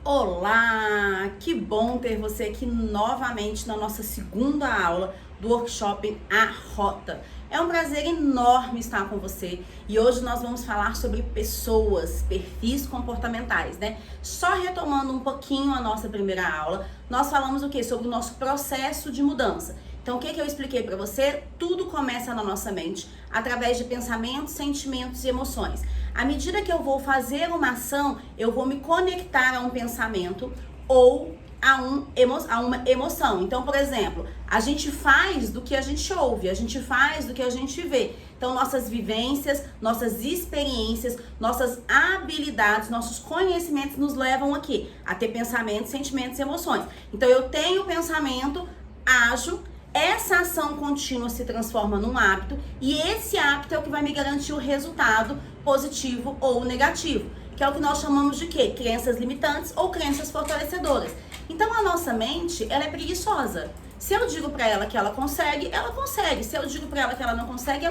Olá, que bom ter você aqui novamente na nossa segunda aula do workshop A Rota. É um prazer enorme estar com você e hoje nós vamos falar sobre pessoas, perfis comportamentais, né? Só retomando um pouquinho a nossa primeira aula, nós falamos o quê? Sobre o nosso processo de mudança. Então, o que eu expliquei para você? Tudo começa na nossa mente, através de pensamentos, sentimentos e emoções. À medida que eu vou fazer uma ação, eu vou me conectar a um pensamento ou a uma emoção. Então, por exemplo, a gente faz do que a gente ouve, a gente faz do que a gente vê. Então, nossas vivências, nossas experiências, nossas habilidades, nossos conhecimentos nos levam aqui a ter pensamentos, sentimentos e emoções. Então, eu tenho pensamento, ajo, essa ação contínua se transforma num hábito e esse hábito é o que vai me garantir o resultado positivo ou negativo, que é o que nós chamamos de quê? Crenças limitantes ou crenças fortalecedoras. Então a nossa mente, ela é preguiçosa. Se eu digo pra ela que ela consegue, ela consegue. Se eu digo pra ela que ela não consegue.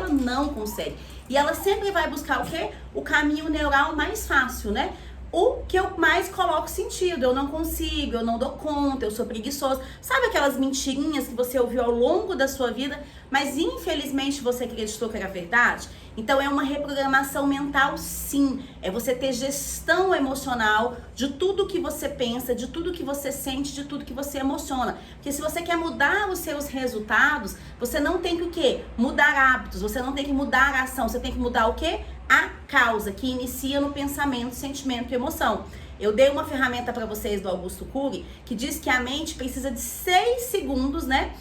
E ela sempre vai buscar o quê? O caminho neural mais fácil, né? O que eu mais coloco sentido, eu não consigo, eu não dou conta, eu sou preguiçoso. Sabe aquelas mentirinhas que você ouviu ao longo da sua vida, mas infelizmente você acreditou que era verdade? Então é uma reprogramação mental, sim. É você ter gestão emocional de tudo que você pensa, de tudo que você sente, de tudo que você emociona. Porque se você quer mudar os seus resultados, você não tem que o quê? Mudar hábitos, você não tem que mudar a ação, você tem que mudar o quê? A causa, que inicia no pensamento, sentimento e emoção. Eu dei uma ferramenta para vocês do Augusto Cury, que diz que a mente precisa de 6 segundos, né?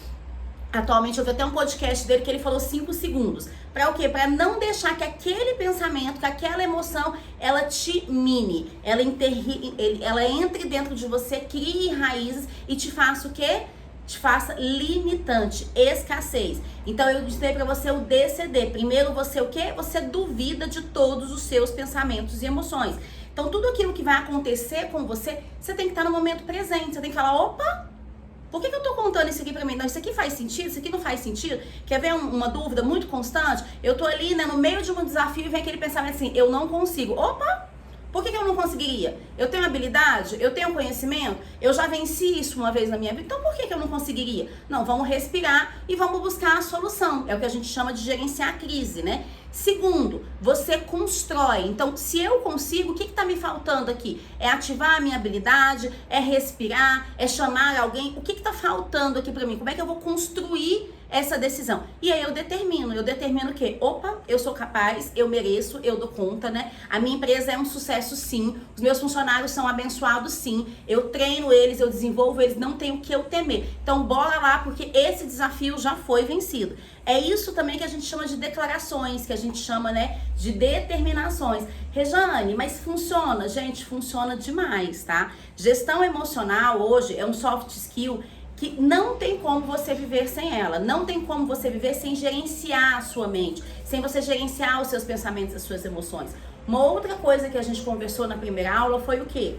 Atualmente eu vi até um podcast dele que ele falou 5 segundos. Para o quê? Para não deixar que aquele pensamento, que aquela emoção, ela te mine. Ela entre dentro de você, crie raízes e te faça o quê? Te faça limitante, escassez. Então eu disse para você o DCD. Primeiro você o quê? Você duvida de todos os seus pensamentos e emoções. Então tudo aquilo que vai acontecer com você, você tem que estar no momento presente. Você tem que falar, opa, por que eu tô contando isso aqui pra mim? Não, isso aqui faz sentido? Isso aqui não faz sentido? Quer ver uma dúvida muito constante? Eu tô ali, né, no meio de um desafio e vem aquele pensamento assim, eu não consigo. Opa! Por que eu não conseguiria? Eu tenho habilidade? Eu tenho conhecimento? Eu já venci isso uma vez na minha vida? Então por que eu não conseguiria? Não, vamos respirar e vamos buscar a solução. É o que a gente chama de gerenciar a crise, né? Segundo, você constrói. Então, se eu consigo, o que está me faltando aqui? É ativar a minha habilidade? É respirar? É chamar alguém? O que está faltando aqui para mim? Como é que eu vou construir essa decisão? E aí eu determino o quê? Opa, eu sou capaz, eu mereço, eu dou conta, né? A minha empresa é um sucesso, sim. Os meus funcionários são abençoados, sim. Eu treino eles, eu desenvolvo eles, não tenho o que eu temer. Então, bora lá, porque esse desafio já foi vencido. É isso também que a gente chama de declarações, que a gente chama, né, de determinações. Rejane, mas funciona? Gente, funciona demais, tá? Gestão emocional hoje é um soft skill que não tem como você viver sem ela. Não tem como você viver sem gerenciar a sua mente, sem você gerenciar os seus pensamentos, as suas emoções. Uma outra coisa que a gente conversou na primeira aula foi o quê?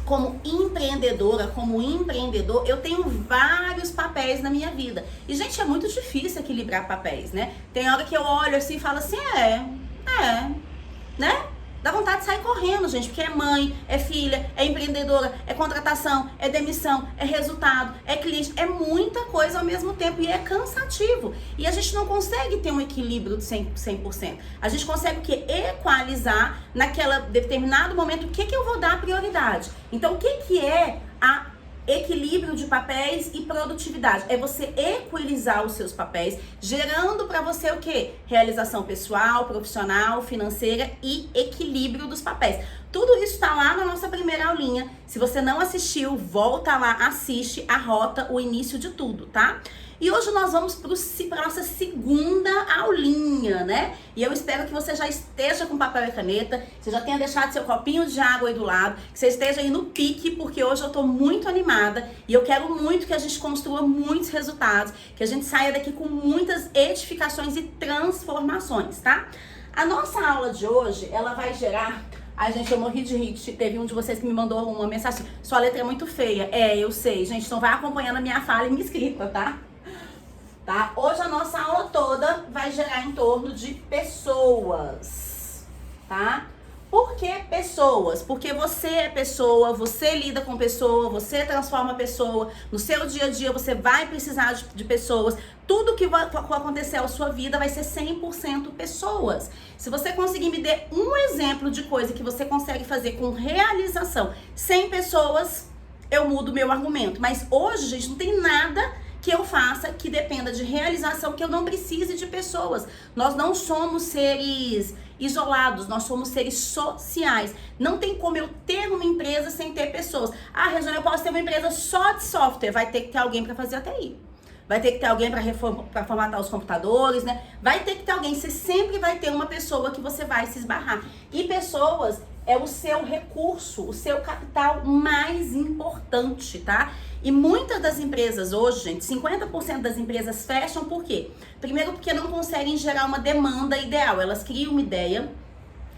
Como empreendedora, como empreendedor, eu tenho vários papéis na minha vida. E, gente, é muito difícil equilibrar papéis, né? Tem hora que eu olho assim e falo assim, né? Dá vontade de sair correndo, gente, porque é mãe, é filha, é empreendedora, é contratação, é demissão, é resultado, é cliente, é muita coisa ao mesmo tempo e é cansativo. E a gente não consegue ter um equilíbrio de 100%. A gente consegue o quê? Equalizar naquela determinado momento o que eu vou dar prioridade. Então, o que é a equilíbrio de papéis e produtividade? É você equilibrar os seus papéis, gerando para você o quê? Realização pessoal, profissional, financeira e equilíbrio dos papéis. Tudo isso está lá na nossa primeira aulinha. Se você não assistiu, volta lá, assiste a rota, o início de tudo, tá? E hoje nós vamos para a nossa segunda aulinha, né? E eu espero que você já esteja com papel e caneta, você já tenha deixado seu copinho de água aí do lado, que você esteja aí no pique, porque hoje eu tô muito animada e eu quero muito que a gente construa muitos resultados, que a gente saia daqui com muitas edificações e transformações, tá? A nossa aula de hoje, ela vai gerar... Ai, gente, eu morri de rir. Teve um de vocês que me mandou uma mensagem assim, sua letra é muito feia. É, eu sei, gente, então vai acompanhando a minha fala e minha escrita, tá? Hoje a nossa aula toda vai gerar em torno de pessoas, tá? Por que pessoas? Porque você é pessoa, você lida com pessoa, você transforma pessoa. No seu dia a dia você vai precisar de pessoas. Tudo que vai acontecer na sua vida vai ser 100% pessoas. Se você conseguir me dar um exemplo de coisa que você consegue fazer com realização sem pessoas, eu mudo meu argumento. Mas hoje, gente, não tem nada que eu faça que dependa de realização, que eu não precise de pessoas. Nós não somos seres isolados, nós somos seres sociais. Não tem como eu ter uma empresa sem ter pessoas. Ah, Regiane, eu posso ter uma empresa só de software. Vai ter que ter alguém para fazer a TI. Vai ter que ter alguém para formatar os computadores, né? Vai ter que ter alguém. Você sempre vai ter uma pessoa que você vai se esbarrar. E pessoas é o seu recurso, o seu capital mais importante, tá? E muitas das empresas hoje, gente, 50% das empresas fecham por quê? Primeiro porque não conseguem gerar uma demanda ideal. Elas criam uma ideia,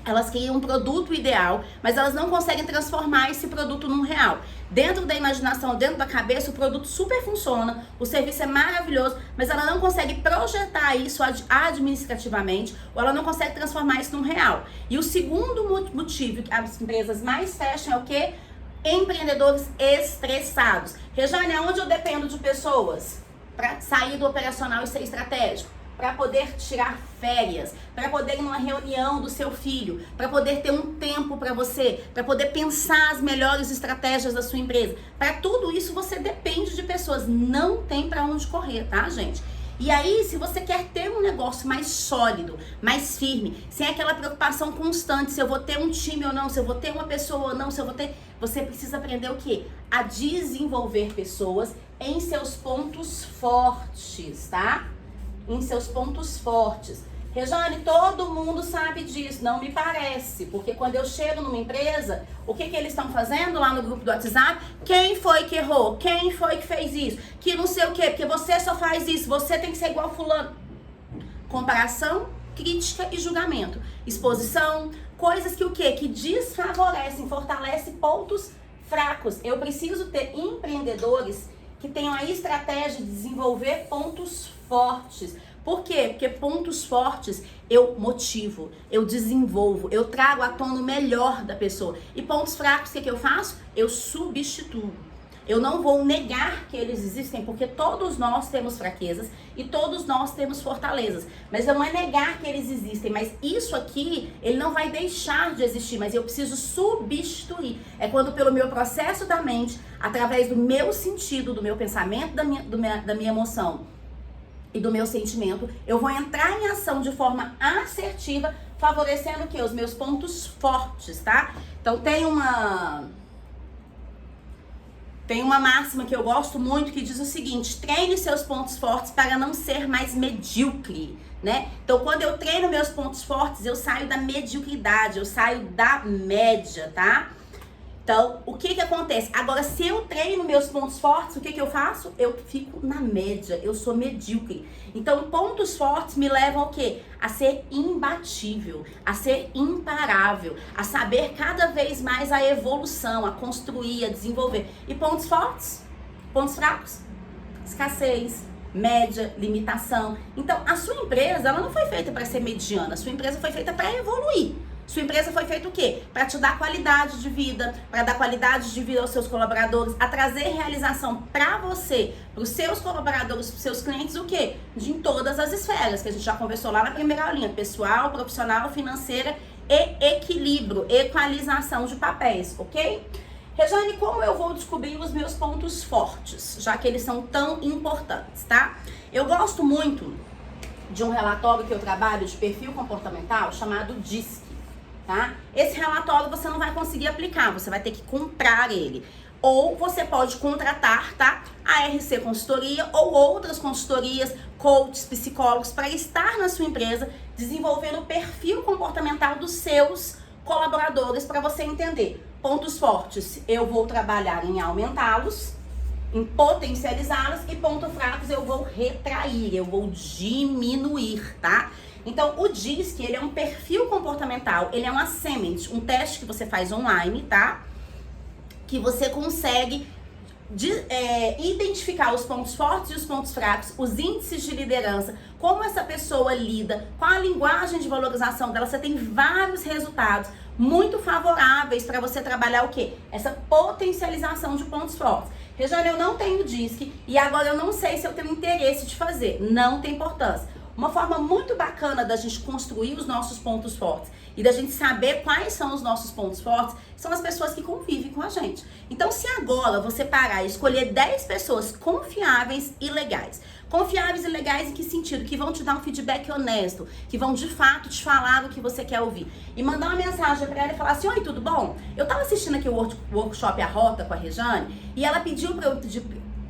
elas criam um produto ideal, mas elas não conseguem transformar esse produto num real. Dentro da imaginação, dentro da cabeça, o produto super funciona, o serviço é maravilhoso, mas ela não consegue projetar isso administrativamente, ou ela não consegue transformar isso num real. E o segundo motivo que as empresas mais fecham é o quê? Empreendedores estressados. Regiane, aonde eu dependo de pessoas para sair do operacional e ser estratégico? Para poder tirar férias, para poder ir numa reunião do seu filho, para poder ter um tempo para você, para poder pensar as melhores estratégias da sua empresa. Para tudo isso você depende de pessoas, não tem para onde correr, tá, gente? E aí, se você quer ter um negócio mais sólido, mais firme, sem aquela preocupação constante, se eu vou ter um time ou não, se eu vou ter uma pessoa ou não, se eu vou ter... Você precisa aprender o quê? A desenvolver pessoas em seus pontos fortes, tá? Em seus pontos fortes. Regiane, todo mundo sabe disso, não me parece, porque quando eu chego numa empresa, o que eles estão fazendo lá no grupo do WhatsApp? Quem foi que errou? Quem foi que fez isso? Que não sei o quê, porque você só faz isso, você tem que ser igual fulano. Comparação, crítica e julgamento. Exposição, coisas que o quê? Que desfavorecem, fortalecem pontos fracos. Eu preciso ter empreendedores que tenham a estratégia de desenvolver pontos fortes. Por quê? Porque pontos fortes eu motivo, eu desenvolvo, eu trago à tona o melhor da pessoa. E pontos fracos, o que eu faço? Eu substituo. Eu não vou negar que eles existem, porque todos nós temos fraquezas e todos nós temos fortalezas. Mas não é negar que eles existem, mas isso aqui, ele não vai deixar de existir, mas eu preciso substituir. É quando pelo meu processo da mente, através do meu sentido, do meu pensamento, da minha emoção e do meu sentimento, eu vou entrar em ação de forma assertiva, favorecendo o quê? Os meus pontos fortes, tá? Então tem uma máxima que eu gosto muito que diz o seguinte: treine seus pontos fortes para não ser mais medíocre, né? Então quando eu treino meus pontos fortes, eu saio da mediocridade, eu saio da média, tá? Então, o que acontece? Agora, se eu treino meus pontos fortes, o que eu faço? Eu fico na média, eu sou medíocre. Então, pontos fortes me levam ao quê? A ser imbatível, a ser imparável, a saber cada vez mais a evolução, a construir, a desenvolver. E pontos fortes? Pontos fracos? Escassez, média, limitação. Então, a sua empresa, ela não foi feita para ser mediana, a sua empresa foi feita para evoluir. Sua empresa foi feita o quê? Para te dar qualidade de vida, para dar qualidade de vida aos seus colaboradores, a trazer realização para você, para os seus colaboradores, para os seus clientes, o quê? Em todas as esferas, que a gente já conversou lá na primeira aulinha, pessoal, profissional, financeira e equilíbrio, equalização de papéis, ok? Regiane, como eu vou descobrir os meus pontos fortes, já que eles são tão importantes, tá? Eu gosto muito de um relatório que eu trabalho de perfil comportamental chamado DISC. Tá? Esse relatório você não vai conseguir aplicar, você vai ter que comprar ele. Ou você pode contratar, tá? A RC Consultoria ou outras consultorias, coaches, psicólogos, para estar na sua empresa desenvolvendo o perfil comportamental dos seus colaboradores para você entender. Pontos fortes, eu vou trabalhar em aumentá-los, em potencializá-los, e pontos fracos eu vou retrair, eu vou diminuir, tá? Então, o DISC, ele é um perfil comportamental, ele é um assessment, um teste que você faz online, tá? Que você consegue identificar os pontos fortes e os pontos fracos, os índices de liderança, como essa pessoa lida, qual a linguagem de valorização dela. Você tem vários resultados muito favoráveis para você trabalhar o quê? Essa potencialização de pontos fortes. Rejane, eu não tenho DISC e agora eu não sei se eu tenho interesse de fazer. Não tem importância. Uma forma muito bacana da gente construir os nossos pontos fortes e da gente saber quais são os nossos pontos fortes são as pessoas que convivem com a gente. Então, se agora você parar e escolher 10 pessoas confiáveis e legais. Confiáveis e legais em que sentido? Que vão te dar um feedback honesto, que vão de fato te falar o que você quer ouvir. E mandar uma mensagem pra ela e falar assim: oi, tudo bom? Eu tava assistindo aqui o workshop A Rota com a Rejane e ela pediu pra eu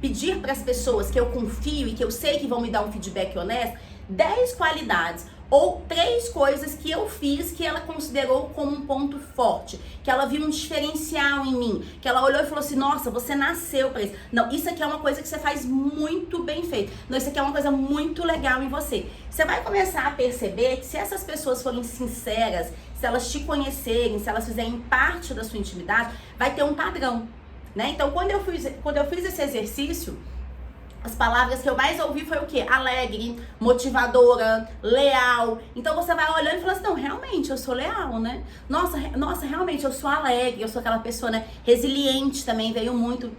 pedir para as pessoas que eu confio e que eu sei que vão me dar um feedback honesto, 10 qualidades ou 3 coisas que eu fiz que ela considerou como um ponto forte, que ela viu um diferencial em mim, que ela olhou e falou assim: nossa, você nasceu para isso. Não, isso aqui é uma coisa que você faz muito bem feito. Não, isso aqui é uma coisa muito legal em você. Você vai começar a perceber que se essas pessoas forem sinceras, se elas te conhecerem, se elas fizerem parte da sua intimidade, vai ter um padrão, né? Então, quando eu fiz esse exercício, as palavras que eu mais ouvi foi o quê? Alegre, motivadora, leal. Então você vai olhando e fala assim: não, realmente eu sou leal, né? Nossa, realmente eu sou alegre, eu sou aquela pessoa, né? Resiliente também, veio muito.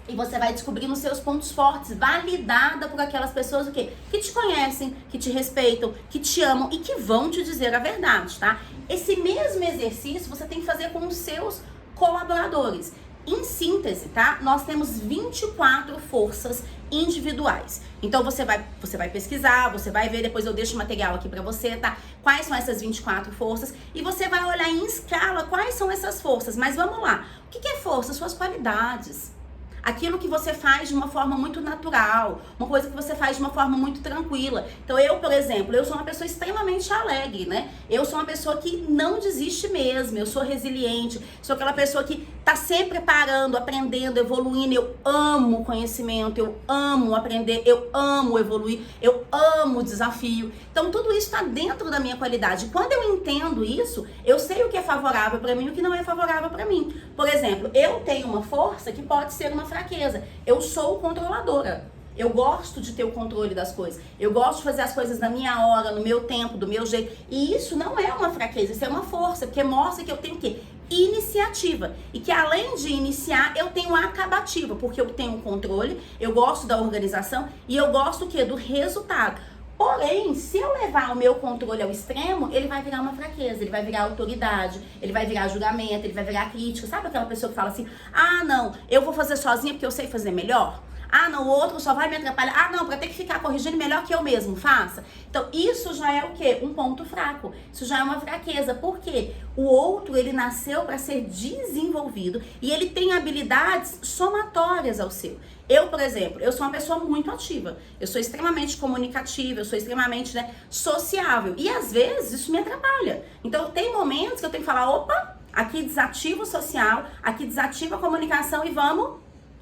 E você vai descobrindo os seus pontos fortes, validada por aquelas pessoas o quê? Que te conhecem, que te respeitam, que te amam e que vão te dizer a verdade, tá? Esse mesmo exercício você tem que fazer com os seus colaboradores. Em síntese, tá? Nós temos 24 forças individuais. Então você vai pesquisar, você vai ver, depois eu deixo o material aqui pra você, tá? Quais são essas 24 forças e você vai olhar em escala quais são essas forças. Mas vamos lá. O que é força? Suas qualidades. Aquilo que você faz de uma forma muito natural, uma coisa que você faz de uma forma muito tranquila. Então eu, por exemplo, eu sou uma pessoa extremamente alegre, né? Eu sou uma pessoa que não desiste mesmo, eu sou resiliente, sou aquela pessoa que tá sempre parando, aprendendo, evoluindo. Eu amo conhecimento, eu amo aprender, eu amo evoluir, eu amo desafio. Então tudo isso tá dentro da minha qualidade. Quando eu entendo isso, eu sei o que é favorável para mim e o que não é favorável para mim. Por exemplo, eu tenho uma força que pode ser uma fraqueza. Eu sou controladora. Eu gosto de ter o controle das coisas. Eu gosto de fazer as coisas na minha hora, no meu tempo, do meu jeito. E isso não é uma fraqueza, isso é uma força, porque mostra que eu tenho o quê? Iniciativa. E que além de iniciar, eu tenho acabativa, porque eu tenho o controle, eu gosto da organização e eu gosto o quê? Do resultado. Porém, se eu levar o meu controle ao extremo, ele vai virar uma fraqueza, ele vai virar autoridade, ele vai virar julgamento, ele vai virar crítica. Sabe aquela pessoa que fala assim: ah, não, eu vou fazer sozinha porque eu sei fazer melhor? Ah, não, o outro só vai me atrapalhar. Ah, não, pra ter que ficar corrigindo melhor que eu mesmo faça. Então, isso já é o quê? Um ponto fraco. Isso já é uma fraqueza. Por quê? O outro, ele nasceu para ser desenvolvido e ele tem habilidades somatórias ao seu. Eu, por exemplo, eu sou uma pessoa muito ativa. Eu sou extremamente comunicativa, eu sou extremamente, né, sociável. E às vezes isso me atrapalha. Então, tem momentos que eu tenho que falar: opa, aqui desativa o social, aqui desativa a comunicação e vamos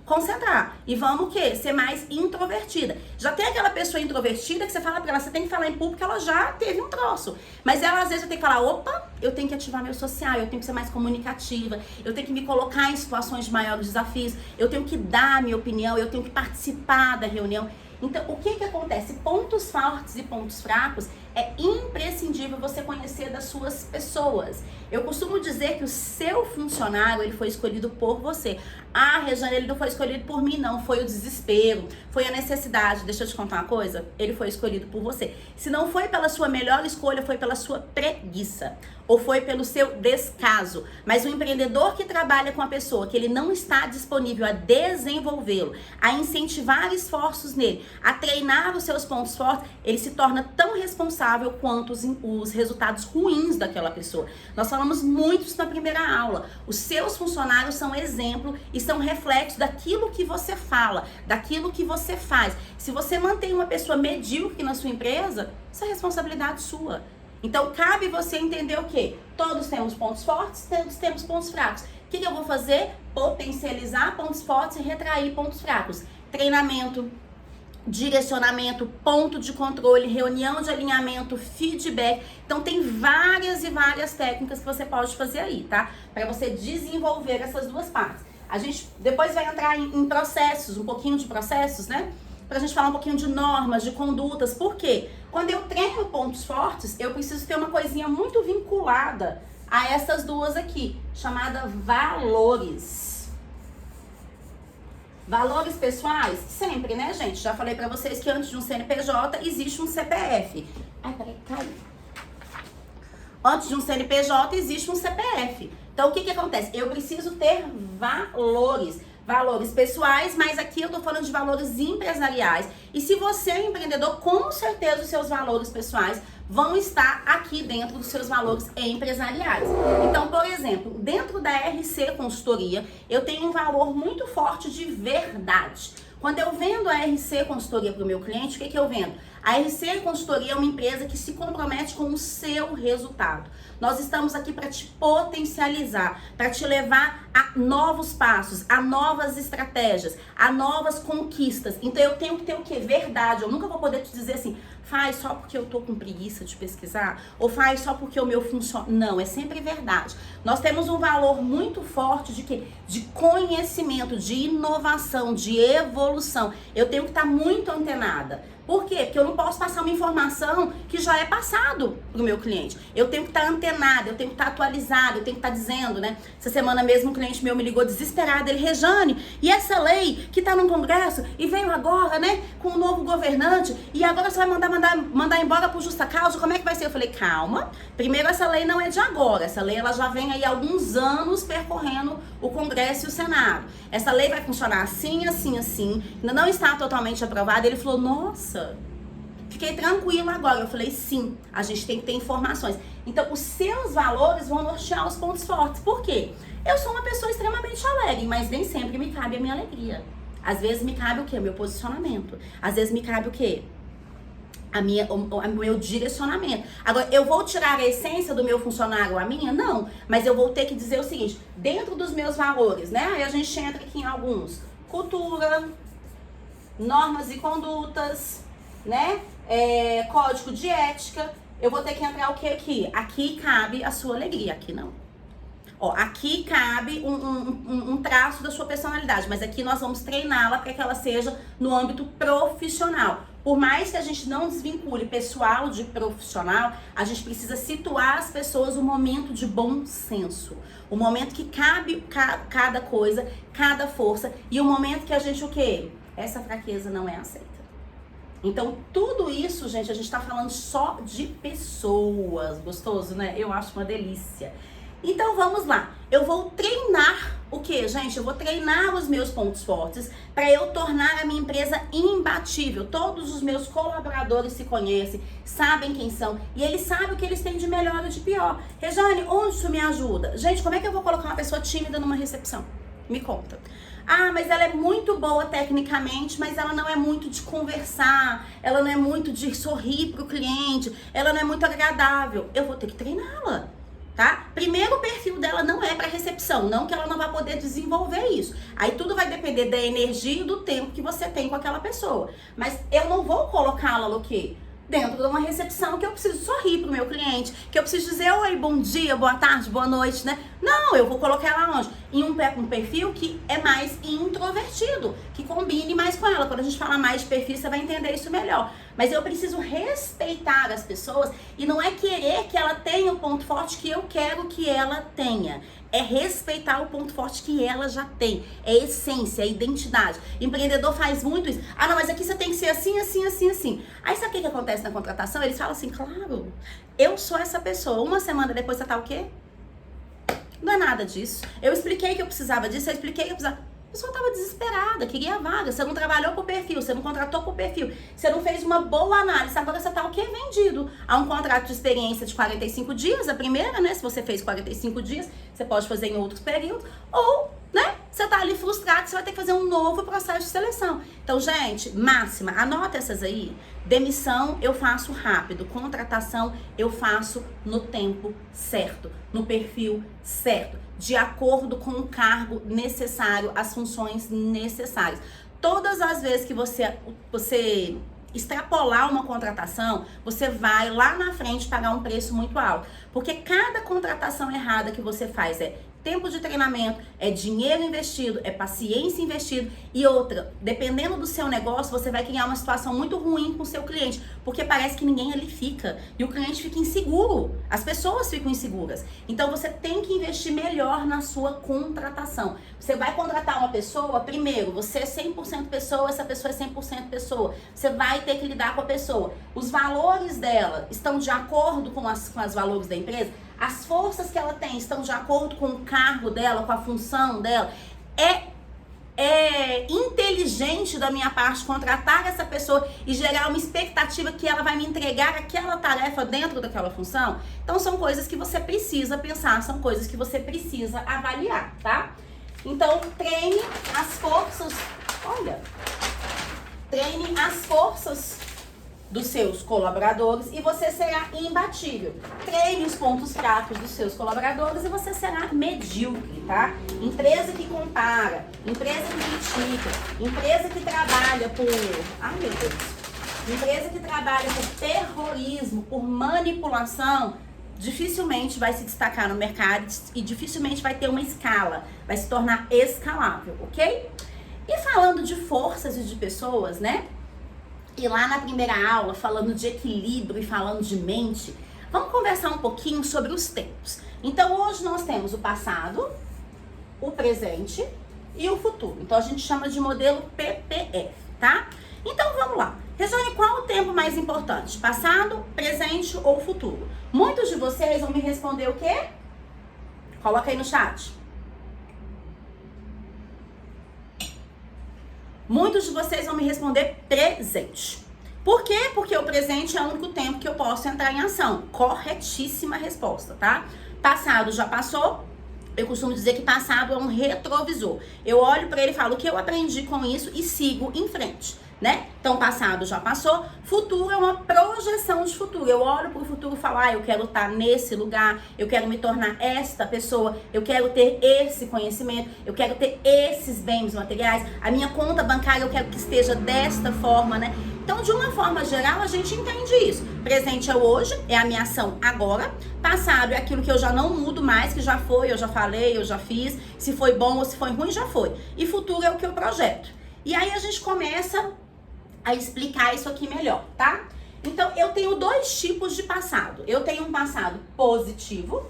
concentrar. E vamos o quê? Ser mais introvertida. Já tem aquela pessoa introvertida que você fala pra ela: você tem que falar em público, ela já teve um troço. Mas ela às vezes vai ter que falar: opa, eu tenho que ativar meu social, eu tenho que ser mais comunicativa, eu tenho que me colocar em situações de maiores desafios, eu tenho que dar a minha opinião, eu tenho que participar da reunião. Então, o que acontece? Pontos fortes e pontos fracos é imprescindível você conhecer das suas pessoas. Eu costumo dizer que o seu funcionário, ele foi escolhido por você. Ah, Rejane, ele não foi escolhido por mim, não. Foi o desespero, foi a necessidade. Deixa eu te contar uma coisa. Ele foi escolhido por você. Se não foi pela sua melhor escolha, foi pela sua preguiça. Ou foi pelo seu descaso. Mas o empreendedor que trabalha com a pessoa, que ele não está disponível a desenvolvê-lo, a incentivar esforços nele, a treinar os seus pontos fortes, ele se torna tão responsável quanto os resultados ruins daquela pessoa. Nós falamos muito isso na primeira aula. Os seus funcionários são exemplo e são reflexo daquilo que você fala, daquilo que você faz. Se você mantém uma pessoa medíocre na sua empresa, isso é responsabilidade sua. Então, cabe você entender o quê? Todos temos pontos fortes, todos temos pontos fracos. O que eu vou fazer? Potencializar pontos fortes e retrair pontos fracos. Treinamento, direcionamento, ponto de controle, reunião de alinhamento, feedback. Então tem várias e várias técnicas que você pode fazer aí, tá? Para você desenvolver essas duas partes. A gente depois vai entrar em processos, um pouquinho de processos, né? Pra gente falar um pouquinho de normas, de condutas. Por quê? Quando eu treino pontos fortes, eu preciso ter uma coisinha muito vinculada a essas duas aqui, chamada valores. Valores pessoais, sempre, né, gente? Já falei pra vocês que antes de um CNPJ existe um CPF. Ai, peraí, caiu. Antes de um CNPJ existe um CPF. Então, o que acontece? Eu preciso ter valores. Valores pessoais, mas aqui eu tô falando de valores empresariais. E se você é empreendedor, com certeza os seus valores pessoais vão estar aqui dentro dos seus valores empresariais. Então, por exemplo, dentro da RC Consultoria, eu tenho um valor muito forte de verdade. Quando eu vendo a RC Consultoria para o meu cliente, o que eu vendo? A RC Consultoria é uma empresa que se compromete com o seu resultado. Nós estamos aqui para te potencializar, para te levar a novos passos, a novas estratégias, a novas conquistas. Então eu tenho que ter o quê? Verdade. Eu nunca vou poder te dizer assim, faz só porque eu tô com preguiça de pesquisar, ou faz só porque o meu funciona. Não, é sempre verdade. Nós temos um valor muito forte de quê? De conhecimento, de inovação, de evolução. Eu tenho que estar muito antenada. Por quê? Porque eu não posso passar uma informação que já é passado pro meu cliente. Eu tenho que estar antenada, eu tenho que estar atualizada, eu tenho que estar dizendo, né? Essa semana mesmo um cliente meu me ligou desesperado, ele, Rejane, e essa lei que tá no Congresso e veio agora, né, com o novo governante, e agora você vai mandar embora por justa causa, como é que vai ser? Eu falei, calma, primeiro essa lei não é de agora, essa lei ela já vem aí há alguns anos percorrendo o Congresso e o Senado. Essa lei vai funcionar assim, assim, assim, ainda não está totalmente aprovada. Ele falou, nossa, fiquei tranquila agora. Eu falei, sim, a gente tem que ter informações. Então, os seus valores vão nortear os pontos fortes. Por quê? Eu sou uma pessoa extremamente alegre, mas nem sempre me cabe a minha alegria. Às vezes me cabe o quê? O meu posicionamento. Às vezes me cabe o quê? O meu direcionamento. Agora, eu vou tirar a essência do meu funcionário, a minha? Não. Mas eu vou ter que dizer o seguinte, dentro dos meus valores, né? Aí a gente entra aqui em alguns. Cultura, normas e condutas, né? Código de ética. Eu vou ter que entrar o que aqui? Aqui cabe a sua alegria, aqui não. Ó, aqui cabe um traço da sua personalidade, mas aqui nós vamos treiná-la para que ela seja no âmbito profissional. Por mais que a gente não desvincule pessoal de profissional, a gente precisa situar as pessoas no momento de bom senso. O momento que cabe cada coisa, cada força, e o momento que a gente o quê? Essa fraqueza não é aceita. Então, tudo isso, gente, a gente tá falando só de pessoas. Gostoso, né? Eu acho uma delícia. Então, vamos lá. Eu vou treinar o quê, gente? Eu vou treinar os meus pontos fortes para eu tornar a minha empresa imbatível. Todos os meus colaboradores se conhecem, sabem quem são e eles sabem o que eles têm de melhor e de pior. Rejane, onde isso me ajuda? Gente, como é que eu vou colocar uma pessoa tímida numa recepção? Me conta. Ah, mas ela é muito boa tecnicamente, mas ela não é muito de conversar, ela não é muito de sorrir pro cliente, ela não é muito agradável. Eu vou ter que treiná-la. Tá? Primeiro, o perfil dela não é para recepção, não que ela não vai poder desenvolver isso. Aí tudo vai depender da energia e do tempo que você tem com aquela pessoa. Mas eu não vou colocá-la no quê? Dentro de uma recepção que eu preciso sorrir pro meu cliente, que eu preciso dizer, oi, bom dia, boa tarde, boa noite, né? Não, eu vou colocar ela onde? Em um perfil que é mais introvertido, que combine mais com ela. Quando a gente fala mais de perfil, você vai entender isso melhor. Mas eu preciso respeitar as pessoas e não é querer que ela tenha o ponto forte que eu quero que ela tenha. É respeitar o ponto forte que ela já tem. É essência, é identidade. Empreendedor faz muito isso. Ah, não, mas aqui você tem que ser assim, assim, assim, assim. Aí sabe o que acontece na contratação? Eles falam assim, claro, eu sou essa pessoa. Uma semana depois você tá o quê? Não é nada disso. Eu expliquei que eu precisava disso, eu expliquei que eu precisava... A pessoa estava desesperada, queria a vaga. Você não trabalhou por perfil, você não contratou por perfil, você não fez uma boa análise. Agora você está o quê? Vendido a um contrato de experiência de 45 dias, a primeira, né? Se você fez 45 dias, você pode fazer em outros períodos. Ou, né? Você está ali frustrado, você vai ter que fazer um novo processo de seleção. Então, gente, máxima, anota essas aí. Demissão eu faço rápido, contratação eu faço no tempo certo, no perfil certo, de acordo com o cargo necessário, as funções necessárias. Todas as vezes que você extrapolar uma contratação, você vai lá na frente pagar um preço muito alto. Porque cada contratação errada que você faz é tempo de treinamento, é dinheiro investido, é paciência investido. E outra, dependendo do seu negócio, você vai criar uma situação muito ruim com o seu cliente, porque parece que ninguém ali fica e o cliente fica inseguro, as pessoas ficam inseguras. Então você tem que investir melhor na sua contratação. Você vai contratar uma pessoa, primeiro, você é 100% pessoa, essa pessoa é 100% pessoa. Você vai ter que lidar com a pessoa. Os valores dela estão de acordo com os valores da empresa? As forças que ela tem estão de acordo com o cargo dela, com a função dela? É inteligente da minha parte contratar essa pessoa e gerar uma expectativa que ela vai me entregar aquela tarefa dentro daquela função? Então são coisas que você precisa pensar, são coisas que você precisa avaliar, tá? Então treine as forças, treine as forças dos seus colaboradores e você será imbatível. Treine os pontos fracos dos seus colaboradores e você será medíocre, tá? Empresa que compara, empresa que critica, empresa que trabalha por... meu Deus! Empresa que trabalha por terrorismo, por manipulação, dificilmente vai se destacar no mercado e dificilmente vai ter uma escala, vai se tornar escalável, ok? E falando de forças e de pessoas, né? E lá na primeira aula, falando de equilíbrio e falando de mente, vamos conversar um pouquinho sobre os tempos. Então hoje nós temos o passado, o presente e o futuro. Então a gente chama de modelo PPF, tá? Então vamos lá. Rejane, qual o tempo mais importante? Passado, presente ou futuro? Muitos de vocês vão me responder o quê? Coloca aí no chat. Muitos de vocês vão me responder presente. Por quê? Porque o presente é o único tempo que eu posso entrar em ação. Corretíssima resposta, tá? Passado já passou. Eu costumo dizer que passado é um retrovisor. Eu olho para ele e falo o que eu aprendi com isso e sigo em frente, né? Então, passado já passou. Futuro é uma projeção de futuro. Eu olho para o futuro e falo, eu quero estar nesse lugar, eu quero me tornar esta pessoa, eu quero ter esse conhecimento, eu quero ter esses bens materiais, a minha conta bancária eu quero que esteja desta forma, né? Então, de uma forma geral, a gente entende isso. Presente é o hoje, é a minha ação agora. Passado é aquilo que eu já não mudo mais, que já foi, eu já falei, eu já fiz. Se foi bom ou se foi ruim, já foi. E futuro é o que eu projeto. E aí a gente começa a explicar isso aqui melhor, tá? Então, eu tenho dois tipos de passado. Eu tenho um passado positivo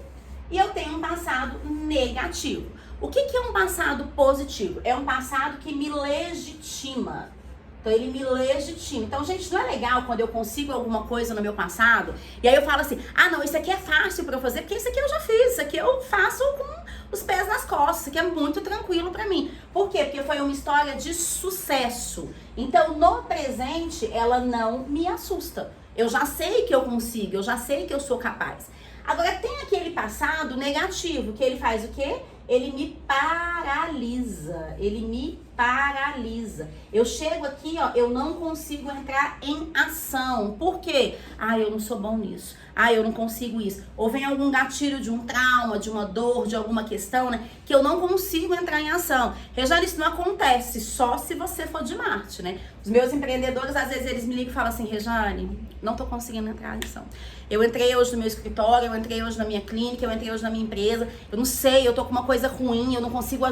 e eu tenho um passado negativo. O que é um passado positivo? É um passado que me legitima. Então, ele me legitima. Então, gente, não é legal quando eu consigo alguma coisa no meu passado e aí eu falo assim, não, isso aqui é fácil pra eu fazer, porque isso aqui eu já fiz, isso aqui eu faço com os pés nas costas, isso aqui é muito tranquilo pra mim. Por quê? Porque foi uma história de sucesso. Então, no presente, ela não me assusta. Eu já sei que eu consigo, eu já sei que eu sou capaz. Agora, tem aquele passado negativo, que ele faz o quê? Ele me paralisa, ele me paralisa. Eu chego aqui, eu não consigo entrar em ação. Por quê? Eu não sou bom nisso. Eu não consigo isso. Ou vem algum gatilho de um trauma, de uma dor, de alguma questão, né? Que eu não consigo entrar em ação. Rejane, isso não acontece só se você for de Marte, né? Os meus empreendedores, às vezes, eles me ligam e falam assim, Rejane, não tô conseguindo entrar em ação. Eu entrei hoje no meu escritório, eu entrei hoje na minha clínica, eu entrei hoje na minha empresa, eu não sei, eu tô com uma coisa ruim, eu não consigo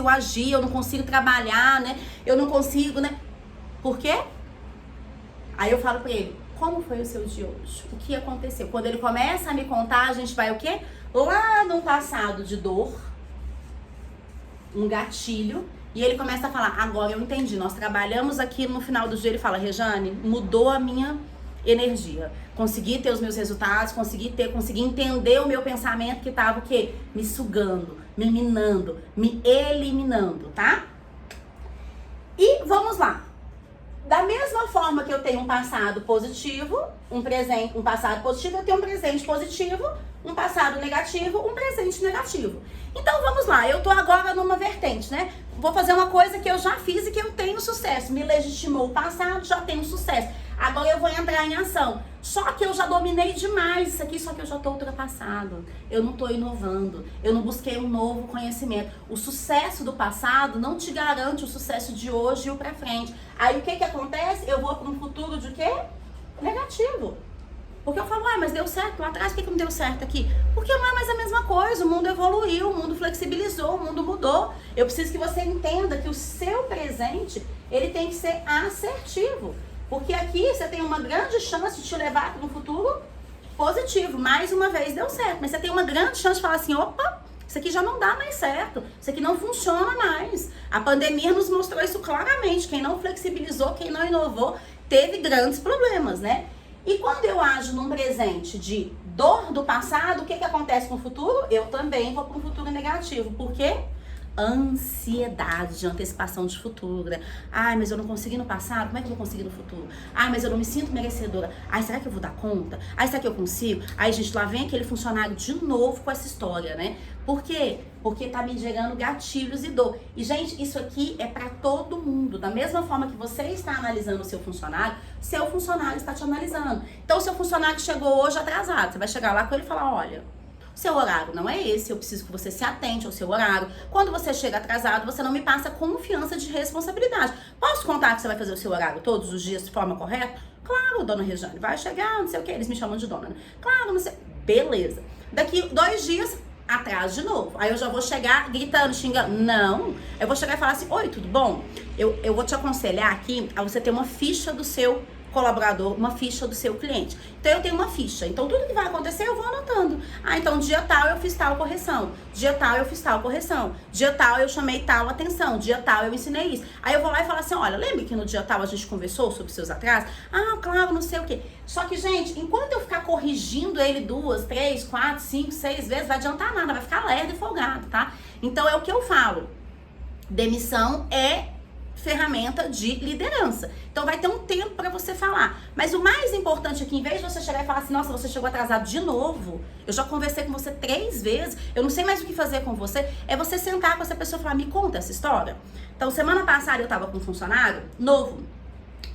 agir, eu não consigo trabalhar, né? Eu não consigo, né? Por quê? Aí eu falo pra ele, como foi o seu dia hoje? O que aconteceu? Quando ele começa a me contar, a gente vai o quê? Lá num passado de dor, um gatilho, e ele começa a falar, agora eu entendi, nós trabalhamos aqui no final do dia, ele fala, Rejane, mudou a minha energia. Consegui ter os meus resultados, consegui entender o meu pensamento que tava o quê? Me sugando, me minando, me eliminando, tá? E vamos lá. Da mesma forma que eu tenho um passado positivo, um passado positivo, eu tenho um presente positivo, um passado negativo, um presente negativo. Então vamos lá, eu tô agora numa vertente, né? Vou fazer uma coisa que eu já fiz e que eu tenho sucesso. Me legitimou o passado, já tenho sucesso. Agora eu vou entrar em ação. Só que eu já dominei demais isso aqui, só que eu já tô ultrapassado. Eu não tô inovando, eu não busquei um novo conhecimento. O sucesso do passado não te garante o sucesso de hoje e o pra frente. Aí o que acontece? Eu vou para um futuro de quê? Negativo. Porque eu falo, mas deu certo lá atrás, por que não deu certo aqui? Porque não é mais a mesma coisa, o mundo evoluiu, o mundo flexibilizou, o mundo mudou. Eu preciso que você entenda que o seu presente, ele tem que ser assertivo. Porque aqui você tem uma grande chance de te levar para um futuro positivo. Mais uma vez deu certo, mas você tem uma grande chance de falar assim, opa, isso aqui já não dá mais certo, isso aqui não funciona mais. A pandemia nos mostrou isso claramente, quem não flexibilizou, quem não inovou, teve grandes problemas, né? E quando eu ajo num presente de dor do passado, o que acontece com o futuro? Eu também vou para um futuro negativo. Por quê? Ansiedade de antecipação de futuro, né? Ai, mas eu não consegui no passado, como é que eu vou conseguir no futuro? Ai, mas eu não me sinto merecedora. Ai, será que eu vou dar conta? Ai, será que eu consigo? Ai, gente, lá vem aquele funcionário de novo com essa história, né? Por quê? Porque tá me gerando gatilhos e dor. E, gente, isso aqui é pra todo mundo. Da mesma forma que você está analisando o seu funcionário está te analisando. Então, o seu funcionário chegou hoje atrasado. Você vai chegar lá com ele e falar, olha, seu horário não é esse, eu preciso que você se atente ao seu horário. Quando você chega atrasado, você não me passa confiança de responsabilidade. Posso contar que você vai fazer o seu horário todos os dias de forma correta? Claro, dona Rejane, vai chegar, não sei o que, eles me chamam de dona, né? Claro, não sei. Beleza. Daqui 2 dias, atraso de novo. Aí eu já vou chegar gritando, xingando. Não, eu vou chegar e falar assim, oi, tudo bom? Eu vou te aconselhar aqui a você ter uma ficha do seu colaborador, uma ficha do seu cliente. Então eu tenho uma ficha, então tudo que vai acontecer eu vou anotando. Ah, então dia tal eu fiz tal correção, dia tal eu fiz tal correção, dia tal eu chamei tal atenção, dia tal eu ensinei isso. Aí eu vou lá e falo assim, olha, lembra que no dia tal a gente conversou sobre seus atrasos? Ah, claro, não sei o quê. Só que, gente, enquanto eu ficar corrigindo ele 2, 3, 4, 5, 6 vezes, vai adiantar nada, vai ficar lerdo e folgado, tá? Então é o que eu falo. Demissão é ferramenta de liderança. Então vai ter um tempo para você falar. Mas o mais importante aqui, em vez de você chegar e falar assim, nossa, você chegou atrasado de novo, eu já conversei com você 3 vezes, eu não sei mais o que fazer com você, é você sentar com essa pessoa e falar, me conta essa história. Então, semana passada eu tava com um funcionário novo,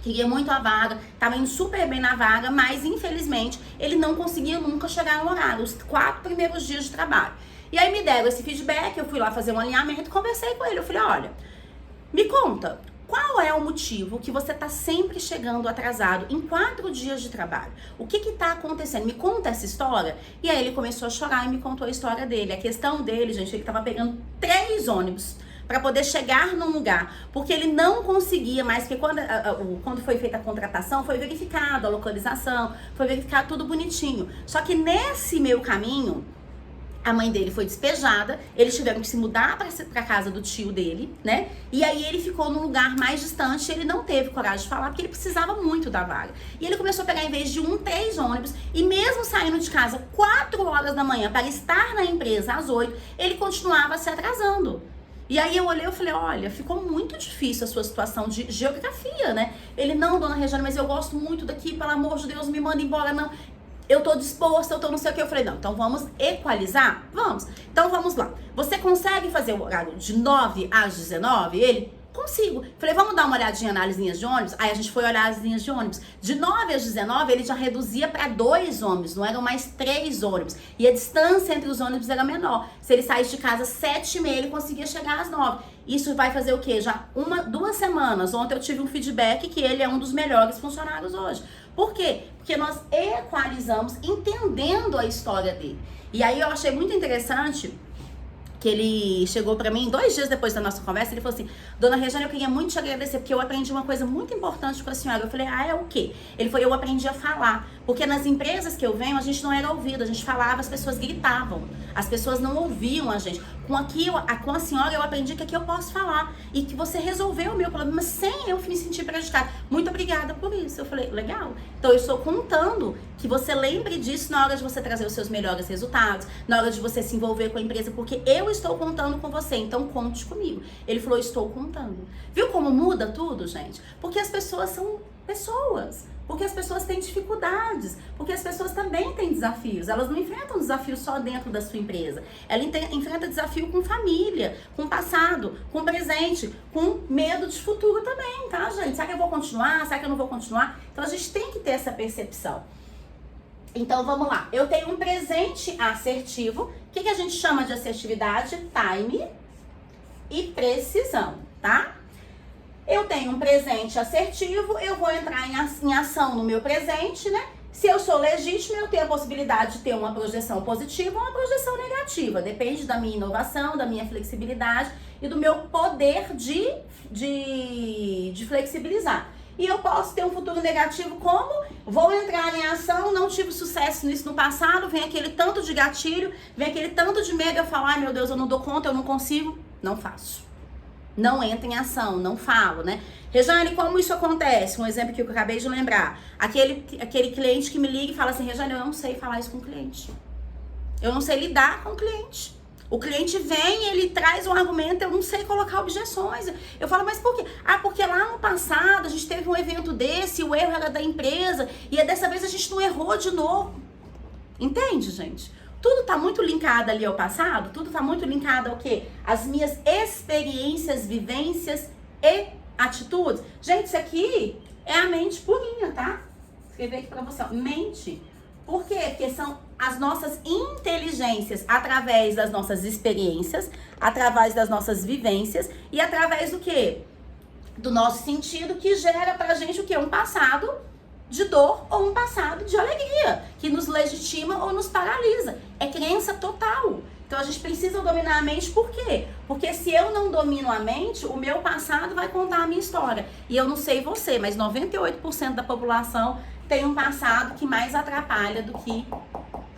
queria muito a vaga, tava indo super bem na vaga, mas infelizmente ele não conseguia nunca chegar no horário, os 4 primeiros dias de trabalho. E aí me deram esse feedback, eu fui lá fazer um alinhamento, conversei com ele, eu falei, olha, me conta, qual é o motivo que você tá sempre chegando atrasado em 4 dias de trabalho? O que tá acontecendo? Me conta essa história. E aí ele começou a chorar e me contou a história dele. A questão dele, gente, ele tava pegando 3 ônibus para poder chegar num lugar, porque ele não conseguia mais, porque quando foi feita a contratação, foi verificado a localização, foi verificado tudo bonitinho. Só que nesse meio caminho, a mãe dele foi despejada, eles tiveram que se mudar pra casa do tio dele, né? E aí ele ficou num lugar mais distante, ele não teve coragem de falar, porque ele precisava muito da vaga. E ele começou a pegar, em vez de 3 ônibus, e mesmo saindo de casa 4 horas da manhã para estar na empresa às 8, ele continuava se atrasando. E aí eu olhei e falei, olha, ficou muito difícil a sua situação de geografia, né? Ele, não, dona Rejane, mas eu gosto muito daqui, pelo amor de Deus, me manda embora, não. Eu tô disposta, eu tô não sei o que. Eu falei, não, então vamos equalizar? Vamos. Então vamos lá. Você consegue fazer o horário de 9 às 19? Ele, consigo. Falei, vamos dar uma olhadinha nas linhas de ônibus? Aí a gente foi olhar as linhas de ônibus. De 9 às 19, ele já reduzia para 2 ônibus, não eram mais 3 ônibus. E a distância entre os ônibus era menor. Se ele saísse de casa às 7h30, ele conseguia chegar às 9. Isso vai fazer o quê? Já 2 semanas. Ontem eu tive um feedback que ele é um dos melhores funcionários hoje. Por quê? Porque nós equalizamos entendendo a história dele. E aí eu achei muito interessante que ele chegou pra mim 2 dias depois da nossa conversa, ele falou assim, dona Rejane, eu queria muito te agradecer, porque eu aprendi uma coisa muito importante com a senhora. Eu falei, é o quê? Ele falou, eu aprendi a falar, porque nas empresas que eu venho, a gente não era ouvido, a gente falava, as pessoas gritavam, as pessoas não ouviam a gente. Com a senhora eu aprendi que aqui eu posso falar, e que você resolveu o meu problema sem eu me sentir prejudicada. Muito obrigada por isso. Eu falei, legal. Então eu estou contando que você lembre disso na hora de você trazer os seus melhores resultados, na hora de você se envolver com a empresa, porque eu estou contando com você, então conte comigo. Ele falou, estou contando. Viu como muda tudo, gente? Porque as pessoas são pessoas, porque as pessoas têm dificuldades, porque as pessoas também têm desafios. Elas não enfrentam desafios só dentro da sua empresa. Ela enfrenta desafio com família, com passado, com presente, com medo de futuro também, tá, gente? Será que eu vou continuar? Será que eu não vou continuar? Então a gente tem que ter essa percepção. Então vamos lá, eu tenho um presente assertivo. O que a gente chama de assertividade? Time e precisão, tá? Eu tenho um presente assertivo, eu vou entrar em ação no meu presente, né? Se eu sou legítima, eu tenho a possibilidade de ter uma projeção positiva ou uma projeção negativa. Depende da minha inovação, da minha flexibilidade e do meu poder de flexibilizar. E eu posso ter um futuro negativo como vou entrar em ação, não tive sucesso nisso no passado, vem aquele tanto de gatilho, vem aquele tanto de medo, eu falo, ai meu Deus, eu não dou conta, eu não consigo, não faço. Não entro em ação, não falo, né? Rejane, como isso acontece? Um exemplo que eu acabei de lembrar. Aquele cliente que me liga e fala assim, Rejane, eu não sei falar isso com o cliente. Eu não sei lidar com o cliente. O cliente vem, ele traz um argumento, eu não sei colocar objeções. Eu falo, mas por quê? Ah, porque lá no passado a gente teve um evento desse, o erro era da empresa, e dessa vez a gente não errou de novo. Entende, gente? Tudo tá muito linkado ali ao passado, tudo tá muito linkado ao quê? As minhas experiências, vivências e atitudes. Gente, isso aqui é a mente purinha, tá? Vou escrever aqui pra você, ó. Mente. Por quê? Porque são as nossas inteligências através das nossas experiências, através das nossas vivências e através do quê? Do nosso sentido que gera pra gente o quê? Um passado de dor ou um passado de alegria, que nos legitima ou nos paralisa. É crença total. Então a gente precisa dominar a mente, por quê? Porque se eu não domino a mente, o meu passado vai contar a minha história. E eu não sei você, mas 98% da população tem um passado que mais atrapalha do que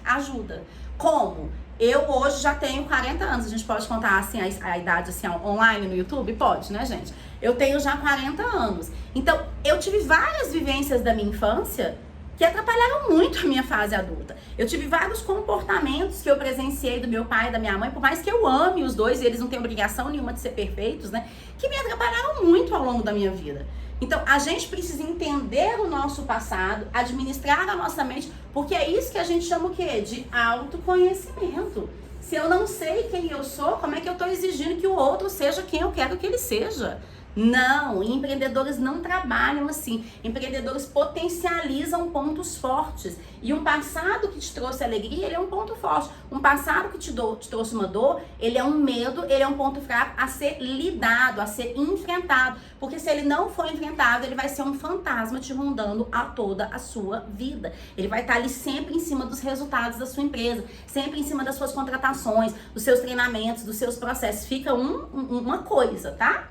ajuda. Como? Eu hoje já tenho 40 anos, a gente pode contar assim a idade assim online no YouTube? Pode, né, gente? Eu tenho já 40 anos. Então, eu tive várias vivências da minha infância que atrapalharam muito a minha fase adulta. Eu tive vários comportamentos que eu presenciei do meu pai e da minha mãe, por mais que eu ame os dois e eles não têm obrigação nenhuma de ser perfeitos, né? Que me atrapalharam muito ao longo da minha vida. Então, a gente precisa entender o nosso passado, administrar a nossa mente, porque é isso que a gente chama o quê? De autoconhecimento. Se eu não sei quem eu sou, como é que eu estou exigindo que o outro seja quem eu quero que ele seja? Não, empreendedores não trabalham assim. Empreendedores potencializam pontos fortes. E um passado que te trouxe alegria, ele é um ponto forte. Um passado que te trouxe uma dor, ele é um medo, ele é um ponto fraco a ser lidado, a ser enfrentado. Porque se ele não for enfrentado, ele vai ser um fantasma te rondando a toda a sua vida. Ele vai estar ali sempre em cima dos resultados da sua empresa, sempre em cima das suas contratações, dos seus treinamentos, dos seus processos. Fica uma coisa, tá?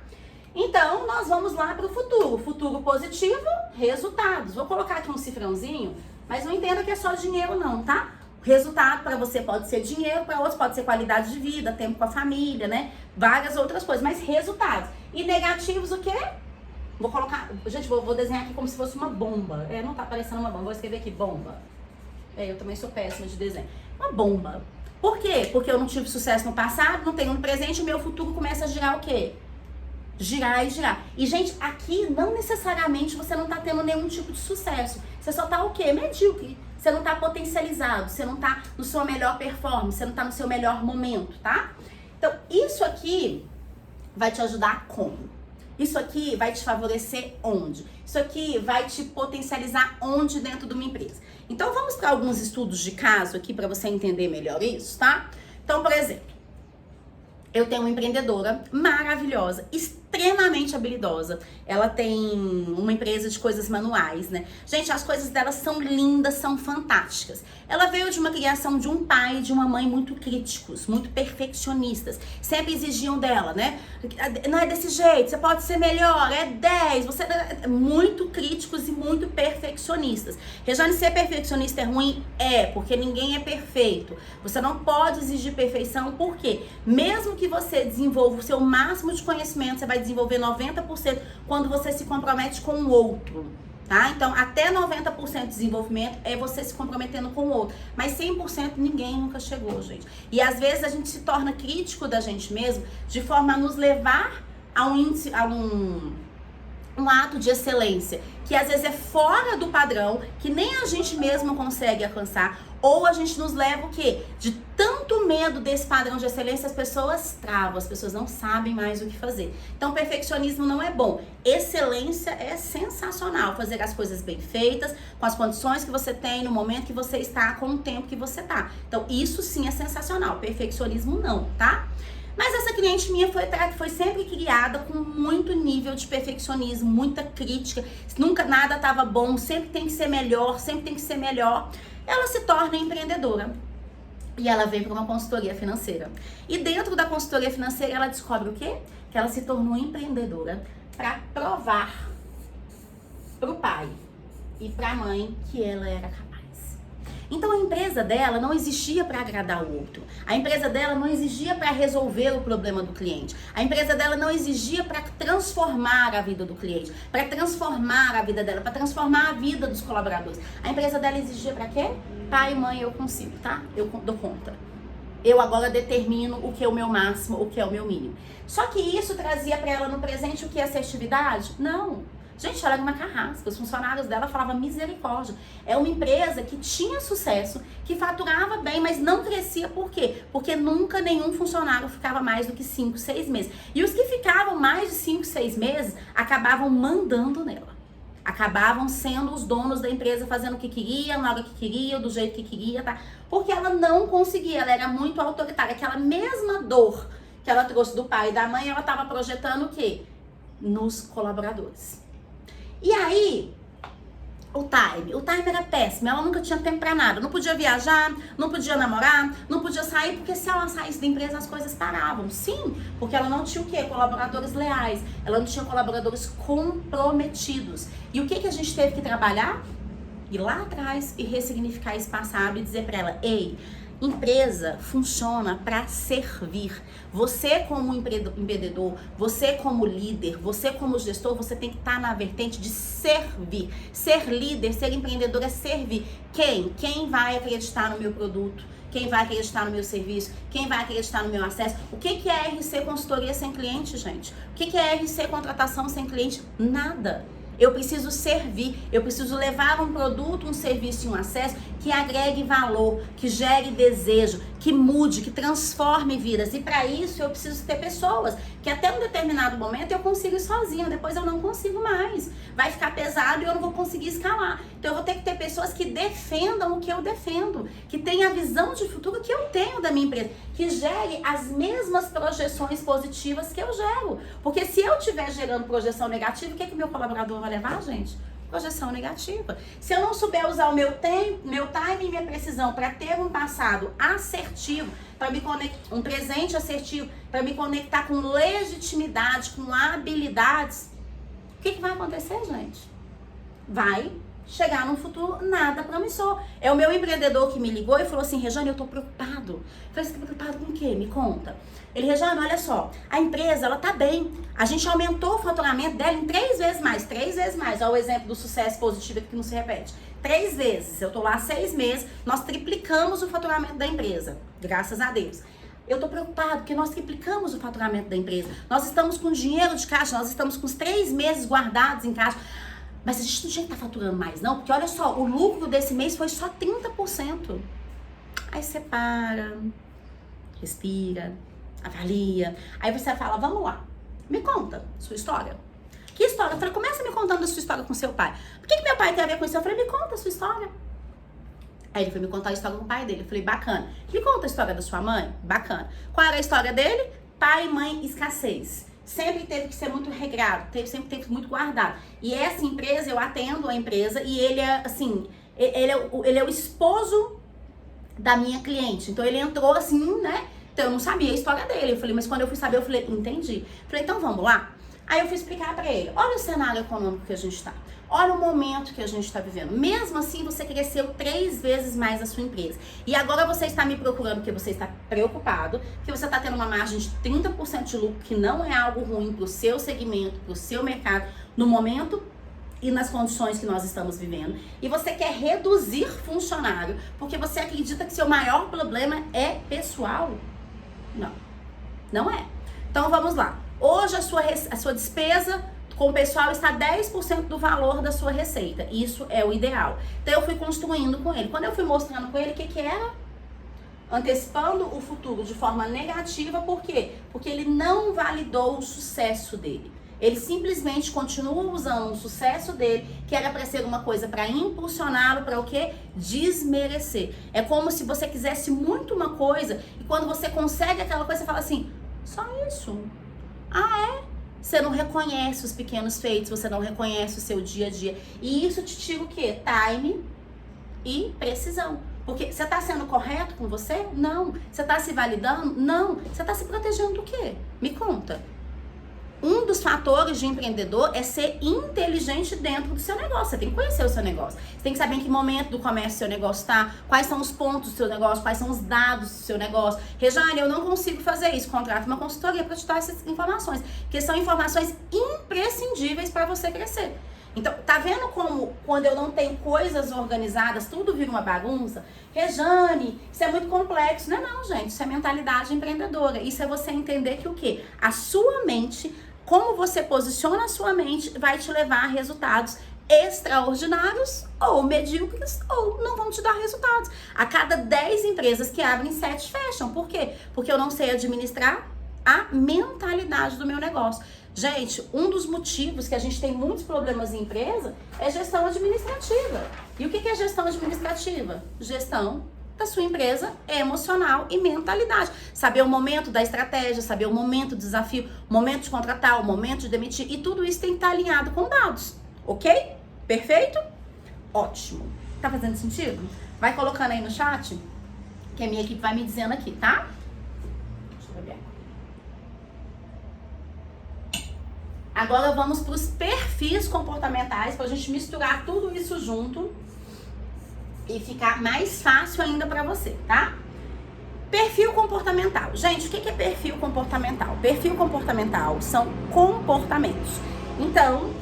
Então, nós vamos lá para o futuro. Futuro positivo, resultados. Vou colocar aqui um cifrãozinho, mas não entenda que é só dinheiro não, tá? Resultado para você pode ser dinheiro, para outros pode ser qualidade de vida, tempo com a família, né? Várias outras coisas, mas resultados. E negativos o quê? Vou colocar, gente, vou desenhar aqui como se fosse uma bomba. Não tá parecendo uma bomba, vou escrever aqui bomba. Eu também sou péssima de desenho. Uma bomba. Por quê? Porque eu não tive sucesso no passado, não tenho no presente, o meu futuro começa a girar o quê? Girar e girar. E, gente, aqui não necessariamente você não tá tendo nenhum tipo de sucesso. Você só tá o quê? Medíocre. Você não tá potencializado, você não tá no seu melhor performance, você não tá no seu melhor momento, tá? Então, isso aqui vai te ajudar como? Isso aqui vai te favorecer onde? Isso aqui vai te potencializar onde dentro de uma empresa? Então, vamos para alguns estudos de caso aqui para você entender melhor isso, tá? Então, por exemplo, eu tenho uma empreendedora maravilhosa, extremamente habilidosa. Ela tem uma empresa de coisas manuais, né? Gente, as coisas dela são lindas, são fantásticas. Ela veio de uma criação de um pai e de uma mãe muito críticos, muito perfeccionistas. Sempre exigiam dela, né? Não é desse jeito, você pode ser melhor, é 10. Você é muito críticos e muito perfeccionistas. Rejane, ser perfeccionista é ruim? É, porque ninguém é perfeito. Você não pode exigir perfeição, por quê? Mesmo que você desenvolva o seu máximo de conhecimento, você vai desenvolver 90% quando você se compromete com o outro, tá? Então, até 90% de desenvolvimento é você se comprometendo com o outro. Mas 100% ninguém nunca chegou, gente. E às vezes a gente se torna crítico da gente mesmo de forma a nos levar a um ato de excelência, que às vezes é fora do padrão, que nem a gente mesmo consegue alcançar, ou a gente nos leva o quê? De tanto medo desse padrão de excelência, as pessoas travam, as pessoas não sabem mais o que fazer. Então, perfeccionismo não é bom. Excelência é sensacional, fazer as coisas bem feitas, com as condições que você tem, no momento que você está, com o tempo que você tá. Então, isso sim é sensacional, perfeccionismo não, tá? Mas essa cliente minha foi sempre criada com muito nível de perfeccionismo, muita crítica, nunca nada estava bom, sempre tem que ser melhor, sempre tem que ser melhor. Ela se torna empreendedora e ela vem para uma consultoria financeira. E dentro da consultoria financeira ela descobre o quê? Que ela se tornou empreendedora para provar para o pai e para a mãe que ela era capaz. Então a empresa dela não existia para agradar o outro. A empresa dela não exigia para resolver o problema do cliente. A empresa dela não exigia para transformar a vida do cliente, para transformar a vida dela, para transformar a vida dos colaboradores. A empresa dela exigia para quê? Pai, mãe, eu consigo, tá? Eu dou conta. Eu agora determino o que é o meu máximo, o que é o meu mínimo. Só que isso trazia para ela no presente o que é assertividade? Não. Gente, ela era uma carrasca, os funcionários dela falavam misericórdia. É uma empresa que tinha sucesso, que faturava bem, mas não crescia. Por quê? Porque nunca nenhum funcionário ficava mais do que 5, 6 meses. E os que ficavam mais de 5, 6 meses, acabavam mandando nela. Acabavam sendo os donos da empresa, fazendo o que queria, na hora que queria, do jeito que queria, tá? Porque ela não conseguia, ela era muito autoritária. Aquela mesma dor que ela trouxe do pai e da mãe, ela estava projetando o quê? Nos colaboradores. E aí, o time era péssimo, ela nunca tinha tempo pra nada, não podia viajar, não podia namorar, não podia sair, porque se ela saísse da empresa as coisas paravam. Sim, porque ela não tinha o quê? Colaboradores leais, ela não tinha colaboradores comprometidos. E o que a gente teve que trabalhar? Ir lá atrás e ressignificar esse passado e dizer pra ela, ei, empresa funciona para servir. Você como empreendedor, você como líder, você como gestor, você tem que estar na vertente de servir. Ser líder, ser empreendedor é servir. Quem? Quem vai acreditar no meu produto? Quem vai acreditar no meu serviço? Quem vai acreditar no meu acesso? O que é RC consultoria sem cliente, gente? O que é RC contratação sem cliente? Nada. Eu preciso servir, eu preciso levar um produto, um serviço e um acesso que agregue valor, que gere desejo, que mude, que transforme vidas. E para isso eu preciso ter pessoas que até um determinado momento eu consigo ir sozinha, depois eu não consigo mais. Vai ficar pesado e eu não vou conseguir escalar. Então eu vou ter que ter pessoas que defendam o que eu defendo, que tenham a visão de futuro que eu tenho da minha empresa, que gere as mesmas projeções positivas que eu gero. Porque se eu estiver gerando projeção negativa, o que o meu colaborador vai levar, gente? Projeção negativa. Se eu não souber usar o meu tempo, meu time e minha precisão para ter um passado assertivo, para me conectar, um presente assertivo, para me conectar com legitimidade, com habilidades, o que vai acontecer, gente? Vai chegar num futuro nada promissor. É o meu empreendedor que me ligou e falou assim, Rejane, eu tô preocupado. Eu falei, você tá preocupado com o quê? Me conta. Ele, Rejane, olha só, a empresa, ela tá bem. A gente aumentou o faturamento dela em 3 vezes mais. Olha o exemplo do sucesso positivo aqui que não se repete. 3 vezes. Eu tô lá 6 meses, nós triplicamos o faturamento da empresa. Graças a Deus. Eu tô preocupado porque nós triplicamos o faturamento da empresa. Nós estamos com dinheiro de caixa, nós estamos com os 3 meses guardados em caixa. Mas a gente não tinha que estar faturando mais, não. Porque olha só, o lucro desse mês foi só 30%. Aí você para, respira, avalia. Aí você fala, vamos lá, me conta sua história. Que história? Eu falei, começa me contando a sua história com seu pai. Por que meu pai tem a ver com isso? Eu falei, me conta a sua história. Aí ele foi me contar a história com o pai dele. Eu falei, bacana. Me conta a história da sua mãe? Bacana. Qual era a história dele? Pai, mãe, escassez. Sempre teve que ser muito regrado, sempre teve muito guardado. E essa empresa, eu atendo a empresa e ele é, assim, ele é o esposo da minha cliente. Então ele entrou assim, né? Então eu não sabia a história dele. Eu falei, mas quando eu fui saber, eu falei, entendi. Falei, então vamos lá? Aí eu fui explicar pra ele, olha o cenário econômico que a gente tá. Olha o momento que a gente está vivendo. Mesmo assim, você cresceu 3 vezes mais a sua empresa. E agora você está me procurando porque você está preocupado, que você está tendo uma margem de 30% de lucro, que não é algo ruim para o seu segmento, para o seu mercado, no momento e nas condições que nós estamos vivendo. E você quer reduzir funcionário, porque você acredita que seu maior problema é pessoal. Não, não é. Então vamos lá. Hoje a sua despesa com o pessoal está 10% do valor da sua receita. Isso é o ideal. Então eu fui construindo com ele. Quando eu fui mostrando com ele o que era, antecipando o futuro de forma negativa, por quê? Porque ele não validou o sucesso dele. Ele simplesmente continua usando o sucesso dele, que era para ser uma coisa para impulsioná-lo, para o quê? Desmerecer. É como se você quisesse muito uma coisa e quando você consegue aquela coisa, você fala assim, Só isso. Ah, é? Você não reconhece os pequenos feitos, você não reconhece o seu dia a dia. E isso te tira o quê? Time e precisão. Porque você tá sendo correto com você? Não. Você tá se validando? Não. Você tá se protegendo do quê? Me conta. Um dos fatores de empreendedor é ser inteligente dentro do seu negócio. Você tem que conhecer o seu negócio. Você tem que saber em que momento do comércio o seu negócio está, quais são os pontos do seu negócio, quais são os dados do seu negócio. Rejane, eu não consigo fazer isso. Contrata uma consultoria para te dar essas informações, que são informações imprescindíveis para você crescer. Então, tá vendo como quando eu não tenho coisas organizadas, tudo vira uma bagunça? Rejane, isso é muito complexo. Não é não, gente. Isso é mentalidade empreendedora. Isso é você entender que o quê? A sua mente, como você posiciona a sua mente, vai te levar a resultados extraordinários ou medíocres ou não vão te dar resultados. A cada 10 empresas que abrem, 7 fecham. Por quê? Porque eu não sei administrar a mentalidade do meu negócio. Gente, um dos motivos que a gente tem muitos problemas em empresa é gestão administrativa. E o que é gestão administrativa? Gestão da sua empresa emocional e mentalidade. Saber o momento da estratégia, saber o momento do desafio, o momento de contratar, o momento de demitir. E tudo isso tem que estar alinhado com dados. Ok? Perfeito? Ótimo. Tá fazendo sentido? Vai colocando aí no chat, que a minha equipe vai me dizendo aqui, tá? Deixa eu beber água. Agora vamos para os perfis comportamentais, para a gente misturar tudo isso junto e ficar mais fácil ainda para você, tá? Perfil comportamental. Gente, o que é perfil comportamental? Perfil comportamental são comportamentos. Então,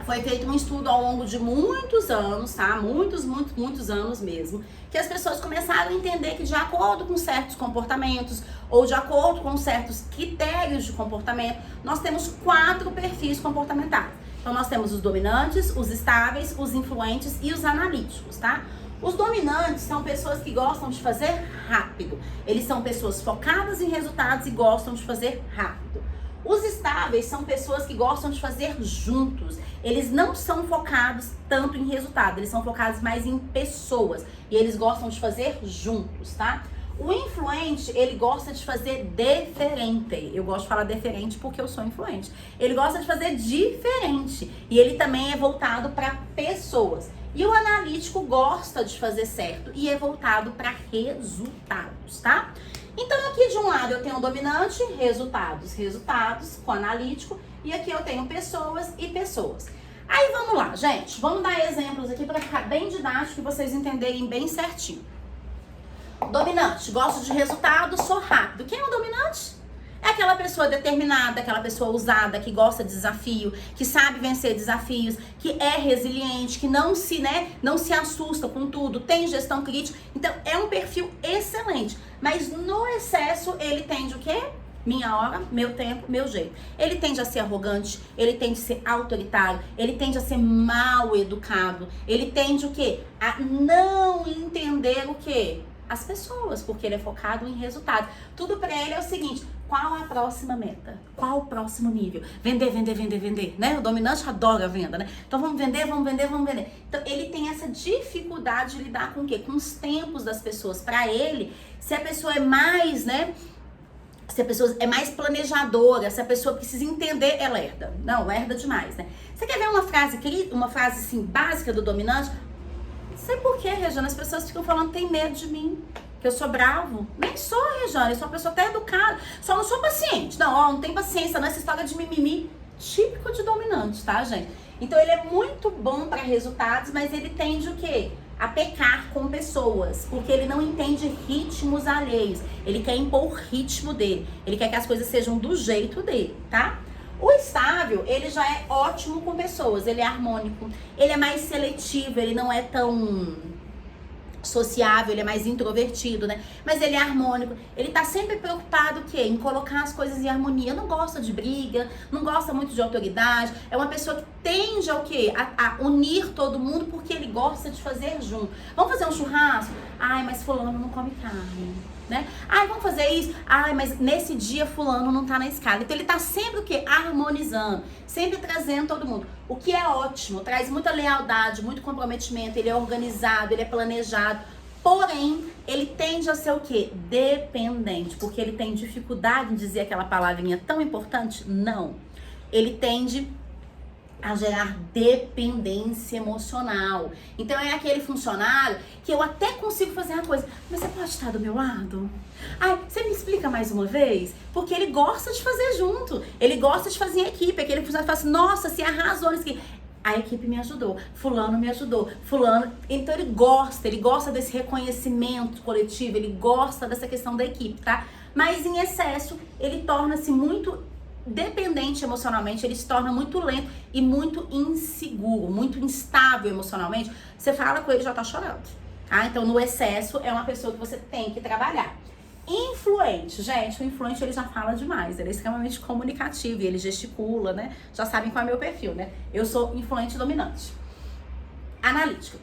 foi feito um estudo ao longo de muitos anos, tá? Muitos anos mesmo, que as pessoas começaram a entender que de acordo com certos comportamentos ou de acordo com certos critérios de comportamento, nós temos 4 perfis comportamentais. Então, nós temos os dominantes, os estáveis, os influentes e os analíticos, tá? Os dominantes são pessoas que gostam de fazer rápido. Eles são pessoas focadas em resultados e gostam de fazer rápido. Os estáveis são pessoas que gostam de fazer juntos. Eles não são focados tanto em resultado, eles são focados mais em pessoas. E eles gostam de fazer juntos, tá? O influente, ele gosta de fazer diferente. Eu gosto de falar diferente porque eu sou influente. Ele gosta de fazer diferente. E ele também é voltado para pessoas. E o analítico gosta de fazer certo e é voltado para resultados, tá? Então, aqui de um lado eu tenho o dominante, resultados com analítico. E aqui eu tenho pessoas e pessoas. Aí vamos lá, gente. Vamos dar exemplos aqui para ficar bem didático e vocês entenderem bem certinho. Dominante, gosto de resultado, sou rápido. Quem é o dominante? É aquela pessoa determinada, aquela pessoa ousada, que gosta de desafio, que sabe vencer desafios, que é resiliente, que não se assusta com tudo, tem gestão crítica. Então, é um perfil excelente. Mas no excesso, ele tende o quê? Minha hora, meu tempo, meu jeito. Ele tende a ser arrogante, ele tende a ser autoritário, ele tende a ser mal educado, ele tende o quê? A não entender o quê? As pessoas, porque ele é focado em resultado. Tudo pra ele é o seguinte: qual a próxima meta? Qual o próximo nível? Vender, né? O dominante adora venda, né? Então vamos vender. Então ele tem essa dificuldade de lidar com o quê? Com os tempos das pessoas. Pra ele, se a pessoa é mais, né? Se a pessoa é mais planejadora, se a pessoa precisa entender, ela herda. Não, herda demais, né? Você quer ver uma frase assim, básica do dominante? Não sei por que, Rejane, as pessoas ficam falando que tem medo de mim, que eu sou bravo. Nem sou, Rejane, eu sou uma pessoa até educada. Só não sou paciente. Não tem paciência nessa história de mimimi. Típico de dominante, tá, gente? Então ele é muito bom para resultados, mas ele tende o quê? A pecar com pessoas, porque ele não entende ritmos alheios. Ele quer impor o ritmo dele. Ele quer que as coisas sejam do jeito dele, tá? O estável, ele já é ótimo com pessoas, ele é harmônico, ele é mais seletivo, ele não é tão sociável, ele é mais introvertido, né? Mas ele é harmônico, ele tá sempre preocupado o quê? Em colocar as coisas em harmonia, não gosta de briga, não gosta muito de autoridade, é uma pessoa que tende ao quê? A unir todo mundo porque ele gosta de fazer junto. Vamos fazer um churrasco? Ai, mas fulano não come carne, né? Ai, vamos fazer isso? Ai, mas nesse dia fulano não tá na escala. Então ele tá sempre o quê? Harmonizando, sempre trazendo todo mundo. O que é ótimo, traz muita lealdade, muito comprometimento, ele é organizado, ele é planejado. Porém, ele tende a ser o quê? Dependente, porque ele tem dificuldade em dizer aquela palavrinha tão importante? Não. Ele tende a gerar dependência emocional. Então é aquele funcionário que eu até consigo fazer uma coisa, mas você pode estar do meu lado? Ai, você me explica mais uma vez? Porque ele gosta de fazer junto, ele gosta de fazer em equipe, aquele funcionário fala assim, nossa, você arrasou nisso aqui. A equipe me ajudou, fulano me ajudou, fulano... Então ele gosta desse reconhecimento coletivo, ele gosta dessa questão da equipe, tá? Mas em excesso, ele torna-se muito dependente emocionalmente, ele se torna muito lento e muito inseguro, muito instável emocionalmente. Você fala com ele, já tá chorando, tá? Então no excesso é uma pessoa que você tem que trabalhar. Influente, gente, o influente ele já fala demais, ele é extremamente comunicativo e ele gesticula, né? Já sabem qual é o meu perfil, né? Eu sou influente dominante. Analítico.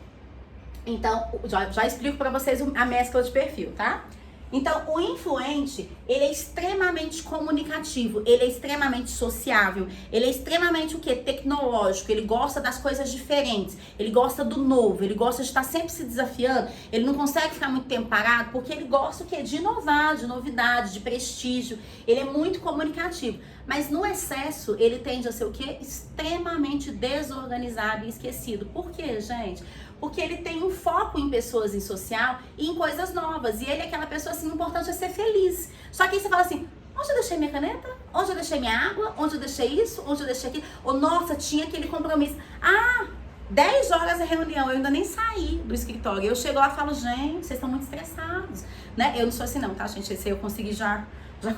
Então, já explico pra vocês a mescla de perfil, tá? Então, o influente, ele é extremamente comunicativo, ele é extremamente sociável, ele é extremamente o quê? Tecnológico, ele gosta das coisas diferentes, ele gosta do novo, ele gosta de estar sempre se desafiando, ele não consegue ficar muito tempo parado, porque ele gosta o quê? De inovar, de novidade, de prestígio, ele é muito comunicativo. Mas no excesso, ele tende a ser o quê? Extremamente desorganizado e esquecido. Por quê, gente? Porque ele tem um foco em pessoas, em social e em coisas novas. E ele é aquela pessoa assim, o importante é ser feliz. Só que aí você fala assim, onde eu deixei minha caneta? Onde eu deixei minha água? Onde eu deixei isso? Onde eu deixei aquilo? Ou, nossa, tinha aquele compromisso. Ah, 10 horas a reunião, eu ainda nem saí do escritório. Eu chego lá e falo, gente, vocês estão muito estressados, né? Eu não sou assim não, tá, gente? Esse aí eu consegui já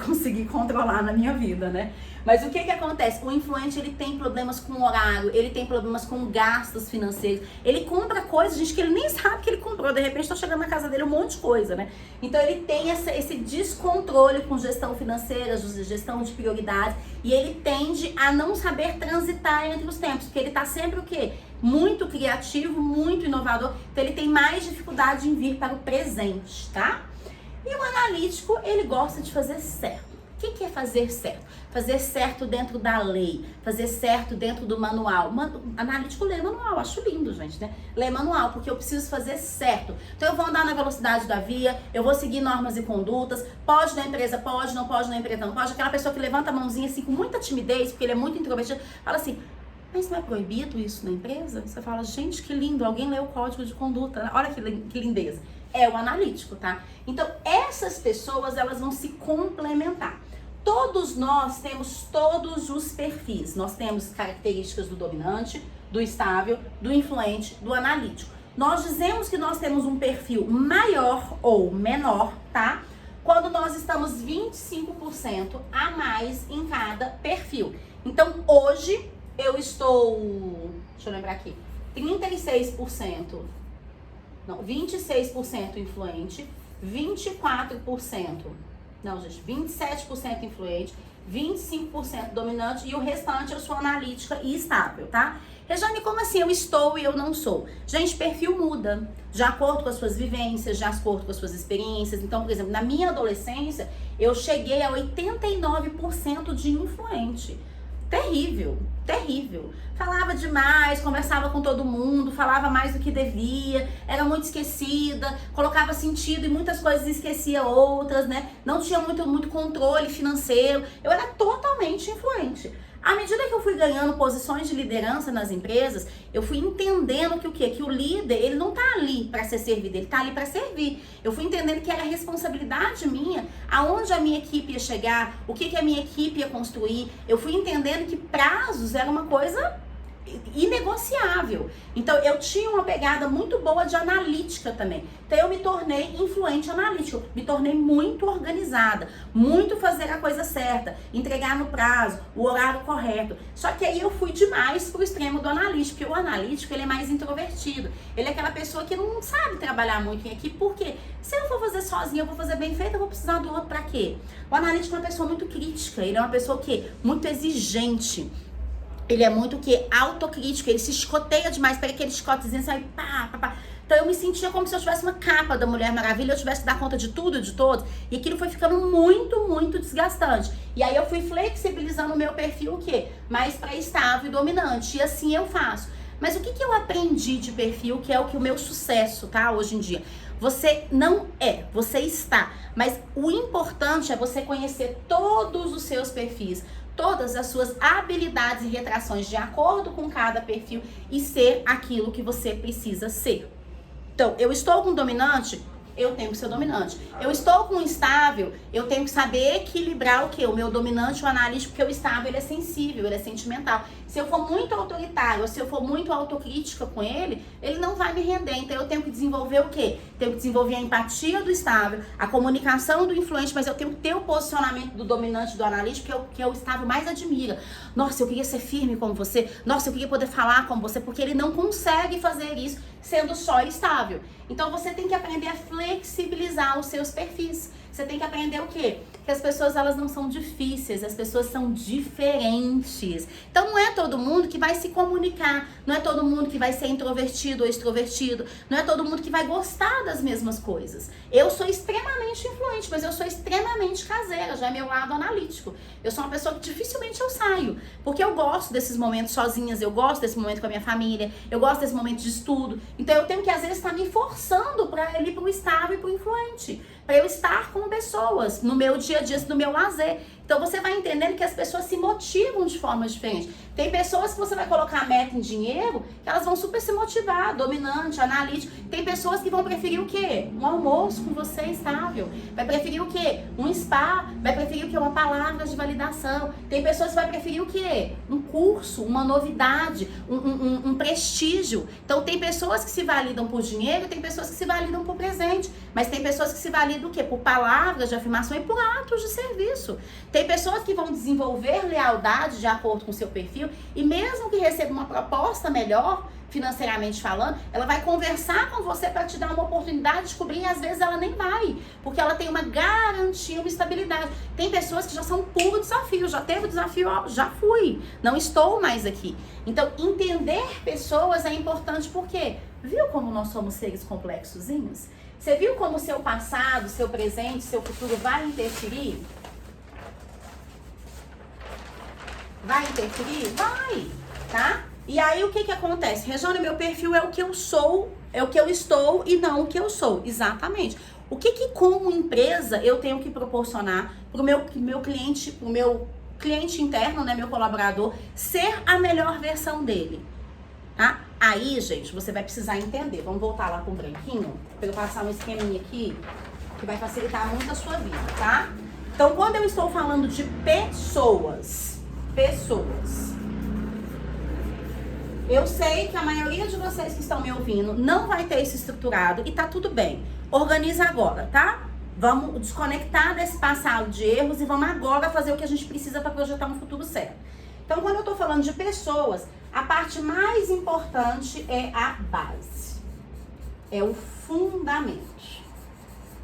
consegui controlar na minha vida, né? Mas o que que acontece? O influente, ele tem problemas com horário, ele tem problemas com gastos financeiros, ele compra coisas, gente, que ele nem sabe que ele comprou, de repente tá chegando na casa dele um monte de coisa, né? Então ele tem esse descontrole com gestão financeira, gestão de prioridades, e ele tende a não saber transitar entre os tempos, porque ele tá sempre o quê? Muito criativo, muito inovador, então ele tem mais dificuldade em vir para o presente, tá? E o analítico, ele gosta de fazer certo. O que é fazer certo? Fazer certo dentro da lei, fazer certo dentro do manual. Analítico lê manual, acho lindo, gente, né? Lê manual, porque eu preciso fazer certo. Então eu vou andar na velocidade da via, eu vou seguir normas e condutas, pode na empresa, pode, não pode na empresa, não pode. Aquela pessoa que levanta a mãozinha assim com muita timidez, porque ele é muito introvertido, fala assim, mas não é proibido isso na empresa? Você fala, gente, que lindo, alguém leu o código de conduta, olha que lindeza. É o analítico, tá? Então, essas pessoas, elas vão se complementar. Todos nós temos todos os perfis. Nós temos características do dominante, do estável, do influente, do analítico. Nós dizemos que nós temos um perfil maior ou menor, tá? Quando nós estamos 25% a mais em cada perfil. Então, hoje, eu estou, deixa eu lembrar aqui, 36%. Não, 26% influente, 24%, não, gente, 27% influente, 25% dominante e o restante eu sou analítica e estável, tá? Rejane, como assim eu estou e eu não sou? Gente, perfil muda, de acordo com as suas vivências, de acordo com as suas experiências. Então, por exemplo, na minha adolescência, eu cheguei a 89% de influente. Terrível, terrível. Falava demais, conversava com todo mundo, falava mais do que devia, era muito esquecida, colocava sentido em muitas coisas e esquecia outras, né? Não tinha muito controle financeiro. Eu era totalmente influente. À medida que eu fui ganhando posições de liderança nas empresas, eu fui entendendo que o quê? Que o líder, ele não tá ali para ser servido, ele tá ali para servir. Eu fui entendendo que era responsabilidade minha, aonde a minha equipe ia chegar, o que a minha equipe ia construir. Eu fui entendendo que prazos era uma coisa inegociável. Então eu tinha uma pegada muito boa de analítica também. Então eu me tornei influente analítico, me tornei muito organizada, muito fazer a coisa certa, entregar no prazo, o horário correto. Só que aí eu fui demais pro extremo do analítico, porque o analítico ele é mais introvertido. Ele é aquela pessoa que não sabe trabalhar muito em equipe, porque se eu for fazer sozinha, eu vou fazer bem feito, eu vou precisar do outro pra quê? O analítico é uma pessoa muito crítica, ele é uma pessoa que muito exigente. Ele é muito o quê? Autocrítico, ele se escoteia demais, pega aquele chicotezinho e sai pá, pá, pá. Então eu me sentia como se eu tivesse uma capa da Mulher Maravilha, eu tivesse que dar conta de tudo e de todos, e aquilo foi ficando muito, muito desgastante. E aí eu fui flexibilizando o meu perfil, o quê? Mais para estável e dominante, e assim eu faço. Mas o que eu aprendi de perfil, que é o meu sucesso, tá, hoje em dia? Você não é, você está. Mas o importante é você conhecer todos os seus perfis, todas as suas habilidades e retrações de acordo com cada perfil e ser aquilo que você precisa ser. Então, eu estou com dominante, eu tenho que ser dominante. Eu estou com instável, eu tenho que saber equilibrar o quê? O meu dominante, o analítico, porque o estável ele é sensível, ele é sentimental. Se eu for muito autoritário, ou se eu for muito autocrítica com ele, ele não vai me render. Então eu tenho que desenvolver o quê? Tenho que desenvolver a empatia do estável, a comunicação do influente, mas eu tenho que ter o posicionamento do dominante, do analítico, que é o estável mais admira. Nossa, eu queria ser firme como você. Nossa, eu queria poder falar como você, porque ele não consegue fazer isso sendo só estável. Então você tem que aprender a flexibilizar os seus perfis. Você tem que aprender o quê? Que as pessoas, elas não são difíceis, as pessoas são diferentes. Então não é todo mundo que vai se comunicar, não é todo mundo que vai ser introvertido ou extrovertido, não é todo mundo que vai gostar das mesmas coisas. Eu sou extremamente influente, mas eu sou extremamente caseira, já é meu lado analítico. Eu sou uma pessoa que dificilmente eu saio, porque eu gosto desses momentos sozinhas, eu gosto desse momento com a minha família, eu gosto desse momento de estudo. Então eu tenho que às vezes estar me forçando para ir para o estável e para o influente, para eu estar com pessoas no meu dia a dia, no meu lazer. Então você vai entendendo que as pessoas se motivam de forma diferente. Tem pessoas que você vai colocar meta em dinheiro, que elas vão super se motivar, dominante, analítico. Tem pessoas que vão preferir o quê? Um almoço com você estável. Vai preferir o quê? Um spa. Vai preferir o quê? Uma palavra de validação. Tem pessoas que vai preferir o quê? Um curso, uma novidade, um prestígio. Então tem pessoas que se validam por dinheiro, tem pessoas que se validam por presente. Mas tem pessoas que se validam o quê? Por palavras de afirmação e por atos de serviço. Tem pessoas que vão desenvolver lealdade de acordo com o seu perfil e mesmo que receba uma proposta melhor, financeiramente falando, ela vai conversar com você para te dar uma oportunidade de cobrir e às vezes ela nem vai, porque ela tem uma garantia, uma estabilidade. Tem pessoas que já são puro desafio, já teve o desafio, ó, já fui, não estou mais aqui. Então, entender pessoas é importante porque, viu como nós somos seres complexozinhos? Você viu como o seu passado, seu presente, seu futuro vai interferir? Vai interferir? Vai, tá? E aí o que que acontece? Regiane, meu perfil é o que eu sou, é o que eu estou e não o que eu sou. Exatamente. O que que como empresa eu tenho que proporcionar pro meu cliente interno, né, meu colaborador, ser a melhor versão dele, tá? Aí, gente, você vai precisar entender. Vamos voltar lá com o branquinho, para eu passar um esqueminha aqui, que vai facilitar muito a sua vida, tá? Então, quando eu estou falando de pessoas, eu sei que a maioria de vocês que estão me ouvindo não vai ter isso estruturado e tá tudo bem. Organiza agora, tá? Vamos desconectar desse passado de erros e vamos agora fazer o que a gente precisa para projetar um futuro certo. Então, quando eu tô falando de pessoas, a parte mais importante é a base. É o fundamento.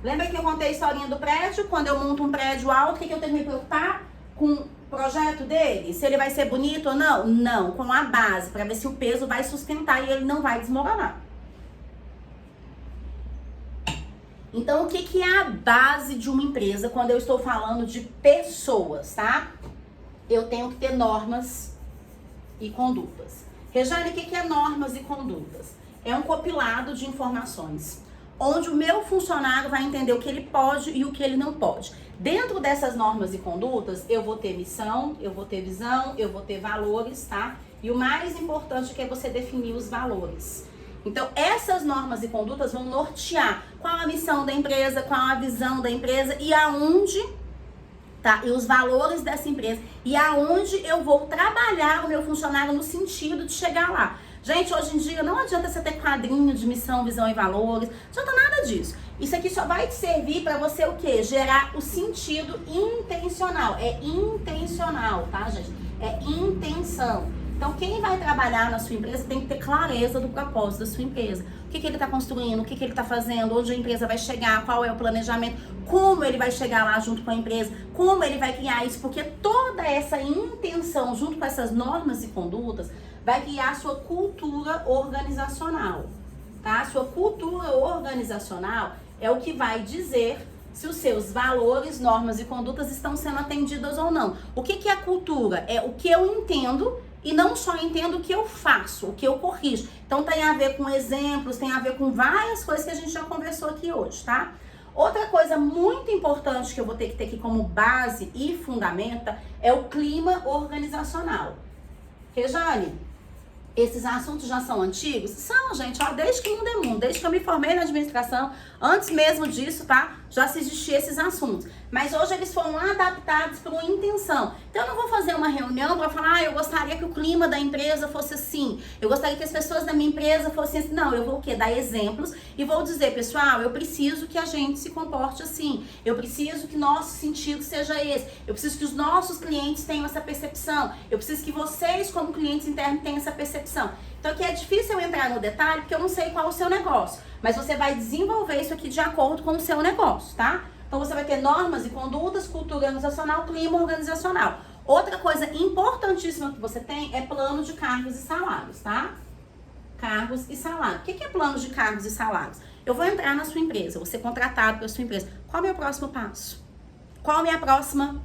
Lembra que eu contei a historinha do prédio? Quando eu monto um prédio alto, o que eu tenho que me preocupar? Com o projeto dele? Se ele vai ser bonito ou não? Não, com a base, para ver se o peso vai sustentar e ele não vai desmoronar. Então, o que que é a base de uma empresa quando eu estou falando de pessoas, tá? Eu tenho que ter normas e condutas. Regiane, o que que é normas e condutas? É um compilado de informações, onde o meu funcionário vai entender o que ele pode e o que ele não pode. Dentro dessas normas e condutas, eu vou ter missão, eu vou ter visão, eu vou ter valores, tá? E o mais importante é você definir os valores. Então, essas normas e condutas vão nortear qual a missão da empresa, qual a visão da empresa e aonde, tá? E os valores dessa empresa e aonde eu vou trabalhar o meu funcionário no sentido de chegar lá. Gente, hoje em dia não adianta você ter quadrinho de missão, visão e valores, não adianta nada disso. Isso aqui só vai te servir para você o quê? Gerar o sentido intencional. É intencional, tá, gente? É intenção. Então, quem vai trabalhar na sua empresa tem que ter clareza do propósito da sua empresa. O que ele está construindo, o que ele está fazendo, onde a empresa vai chegar, qual é o planejamento, como ele vai chegar lá junto com a empresa, como ele vai criar isso, porque toda essa intenção, junto com essas normas e condutas, vai criar a sua cultura organizacional, tá? A sua cultura organizacional é o que vai dizer se os seus valores, normas e condutas estão sendo atendidas ou não. O que que é cultura? É o que eu entendo e não só entendo o que eu faço, o que eu corrijo. Então tem a ver com exemplos, tem a ver com várias coisas que a gente já conversou aqui hoje, tá? Outra coisa muito importante que eu vou ter que ter aqui como base e fundamenta é o clima organizacional. Rejane, esses assuntos já são antigos? São, gente, ó, desde que o mundo é mundo, desde que eu me formei na administração, antes mesmo disso, tá? Já se existiam esses assuntos. Mas hoje eles foram adaptados por uma intenção. Então eu não vou fazer uma reunião para falar, eu gostaria que o clima da empresa fosse assim, eu gostaria que as pessoas da minha empresa fossem assim. Não, eu vou o quê? Dar exemplos e vou dizer, pessoal, eu preciso que a gente se comporte assim, eu preciso que nosso sentido seja esse, eu preciso que os nossos clientes tenham essa percepção, eu preciso que vocês como clientes internos tenham essa percepção. Então aqui é difícil eu entrar no detalhe porque eu não sei qual é o seu negócio, mas você vai desenvolver isso aqui de acordo com o seu negócio, tá? Então você vai ter normas e condutas, cultura organizacional, clima organizacional. Outra coisa importantíssima que você tem é plano de cargos e salários, tá? Cargos e salários. O que é plano de cargos e salários? Eu vou entrar na sua empresa, vou ser contratado pela sua empresa. Qual é o meu próximo passo? Qual é a minha próxima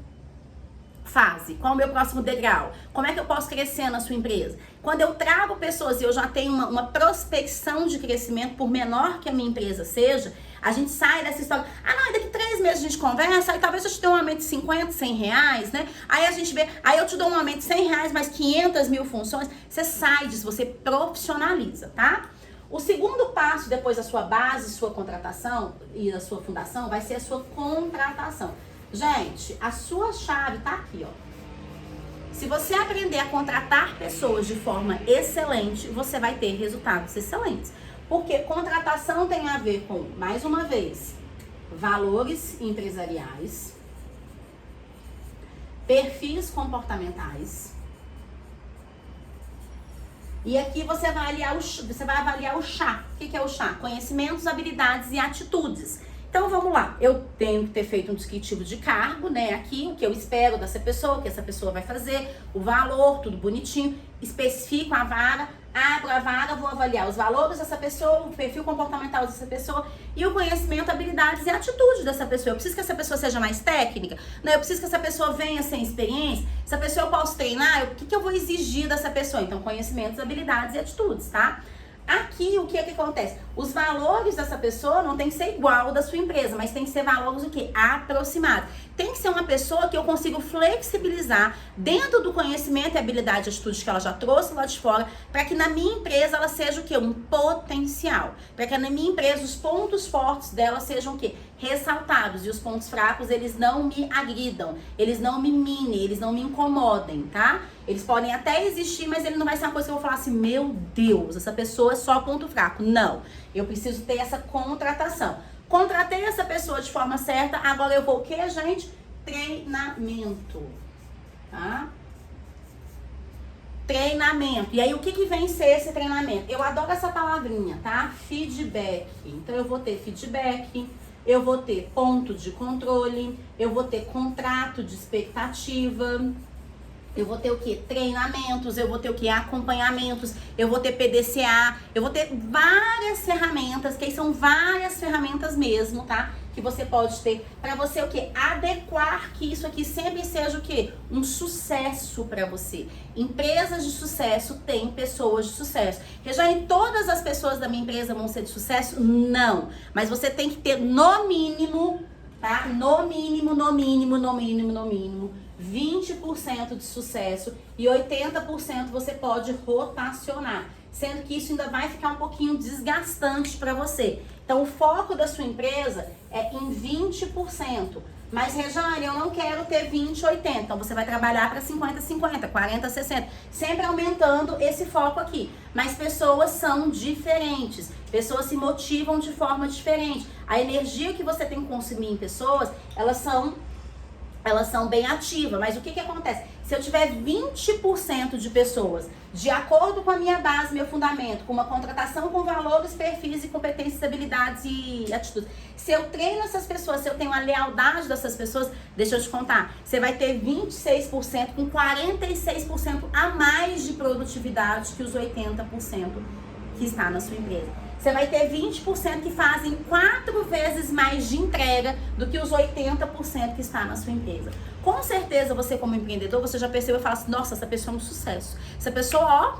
fase? Qual é o meu próximo degrau? Como é que eu posso crescer na sua empresa? Quando eu trago pessoas e eu já tenho uma prospecção de crescimento, por menor que a minha empresa seja, a gente sai dessa história, não, daqui 3 meses a gente conversa, aí talvez eu te dê um aumento de 50, 100 reais, né? Aí a gente vê, aí eu te dou um aumento de 100 reais, mais 500 mil funções, você sai disso, você profissionaliza, tá? O segundo passo, depois da sua base, sua contratação e da sua fundação, vai ser a sua contratação. Gente, a sua chave tá aqui, ó. Se você aprender a contratar pessoas de forma excelente, você vai ter resultados excelentes. Porque contratação tem a ver com, mais uma vez, valores empresariais, perfis comportamentais. E aqui você vai avaliar o chá. O que é o chá? Conhecimentos, habilidades e atitudes. Então vamos lá, eu tenho que ter feito um descritivo de cargo, né? Aqui o que eu espero dessa pessoa, o que essa pessoa vai fazer, o valor, tudo bonitinho, especifico a vaga, abro a vaga, vou avaliar os valores dessa pessoa, o perfil comportamental dessa pessoa e o conhecimento, habilidades e atitudes dessa pessoa. Eu preciso que essa pessoa seja mais técnica, né? Eu preciso que essa pessoa venha sem experiência, essa pessoa eu posso treinar, o que eu vou exigir dessa pessoa? Então, conhecimentos, habilidades e atitudes, tá? Aqui, o que é que acontece? Os valores dessa pessoa não tem que ser igual ao da sua empresa, mas tem que ser valores o quê? Aproximados. Tem que ser uma pessoa que eu consigo flexibilizar dentro do conhecimento e habilidade e atitudes que ela já trouxe lá de fora, para que na minha empresa ela seja o quê? Um potencial. Para que na minha empresa os pontos fortes dela sejam o quê? Ressaltados. E os pontos fracos, eles não me agridam, eles não me minem, eles não me incomodem, tá? Eles podem até existir, mas ele não vai ser uma coisa que eu vou falar assim, meu Deus, essa pessoa é só ponto fraco. Não, eu preciso ter essa contratação. Contratei essa pessoa de forma certa, agora eu vou o que, gente? Treinamento, tá? Treinamento. E aí, o que vem ser esse treinamento? Eu adoro essa palavrinha, tá? Feedback. Então, eu vou ter feedback, eu vou ter ponto de controle, eu vou ter contrato de expectativa, eu vou ter o que? Treinamentos, eu vou ter o que? Acompanhamentos, eu vou ter PDCA, eu vou ter várias ferramentas, que são várias ferramentas mesmo, tá? Que você pode ter para você o que? Adequar que isso aqui sempre seja o que? Um sucesso para você. Empresas de sucesso têm pessoas de sucesso. Rejane, todas as pessoas da minha empresa vão ser de sucesso? Não. Mas você tem que ter no mínimo, tá? No mínimo, 20% de sucesso e 80% você pode rotacionar, sendo que isso ainda vai ficar um pouquinho desgastante para você. Então, o foco da sua empresa é em 20%. Mas, Rejane, eu não quero ter 20, 80. Então, você vai trabalhar para 50, 50, 40, 60. Sempre aumentando esse foco aqui. Mas pessoas são diferentes. Pessoas se motivam de forma diferente. A energia que você tem que consumir em pessoas, elas são bem ativas, mas o que acontece? Se eu tiver 20% de pessoas de acordo com a minha base, meu fundamento, com uma contratação com valores, perfis e competências, habilidades e atitudes, se eu treino essas pessoas, se eu tenho a lealdade dessas pessoas, deixa eu te contar, você vai ter 26% com 46% a mais de produtividade que os 80% que está na sua empresa. você vai ter 20% que fazem 4 vezes mais de entrega do que os 80% que está na sua empresa. Com certeza você como empreendedor, você já percebeu e fala assim, nossa, essa pessoa é um sucesso. Essa pessoa, ó,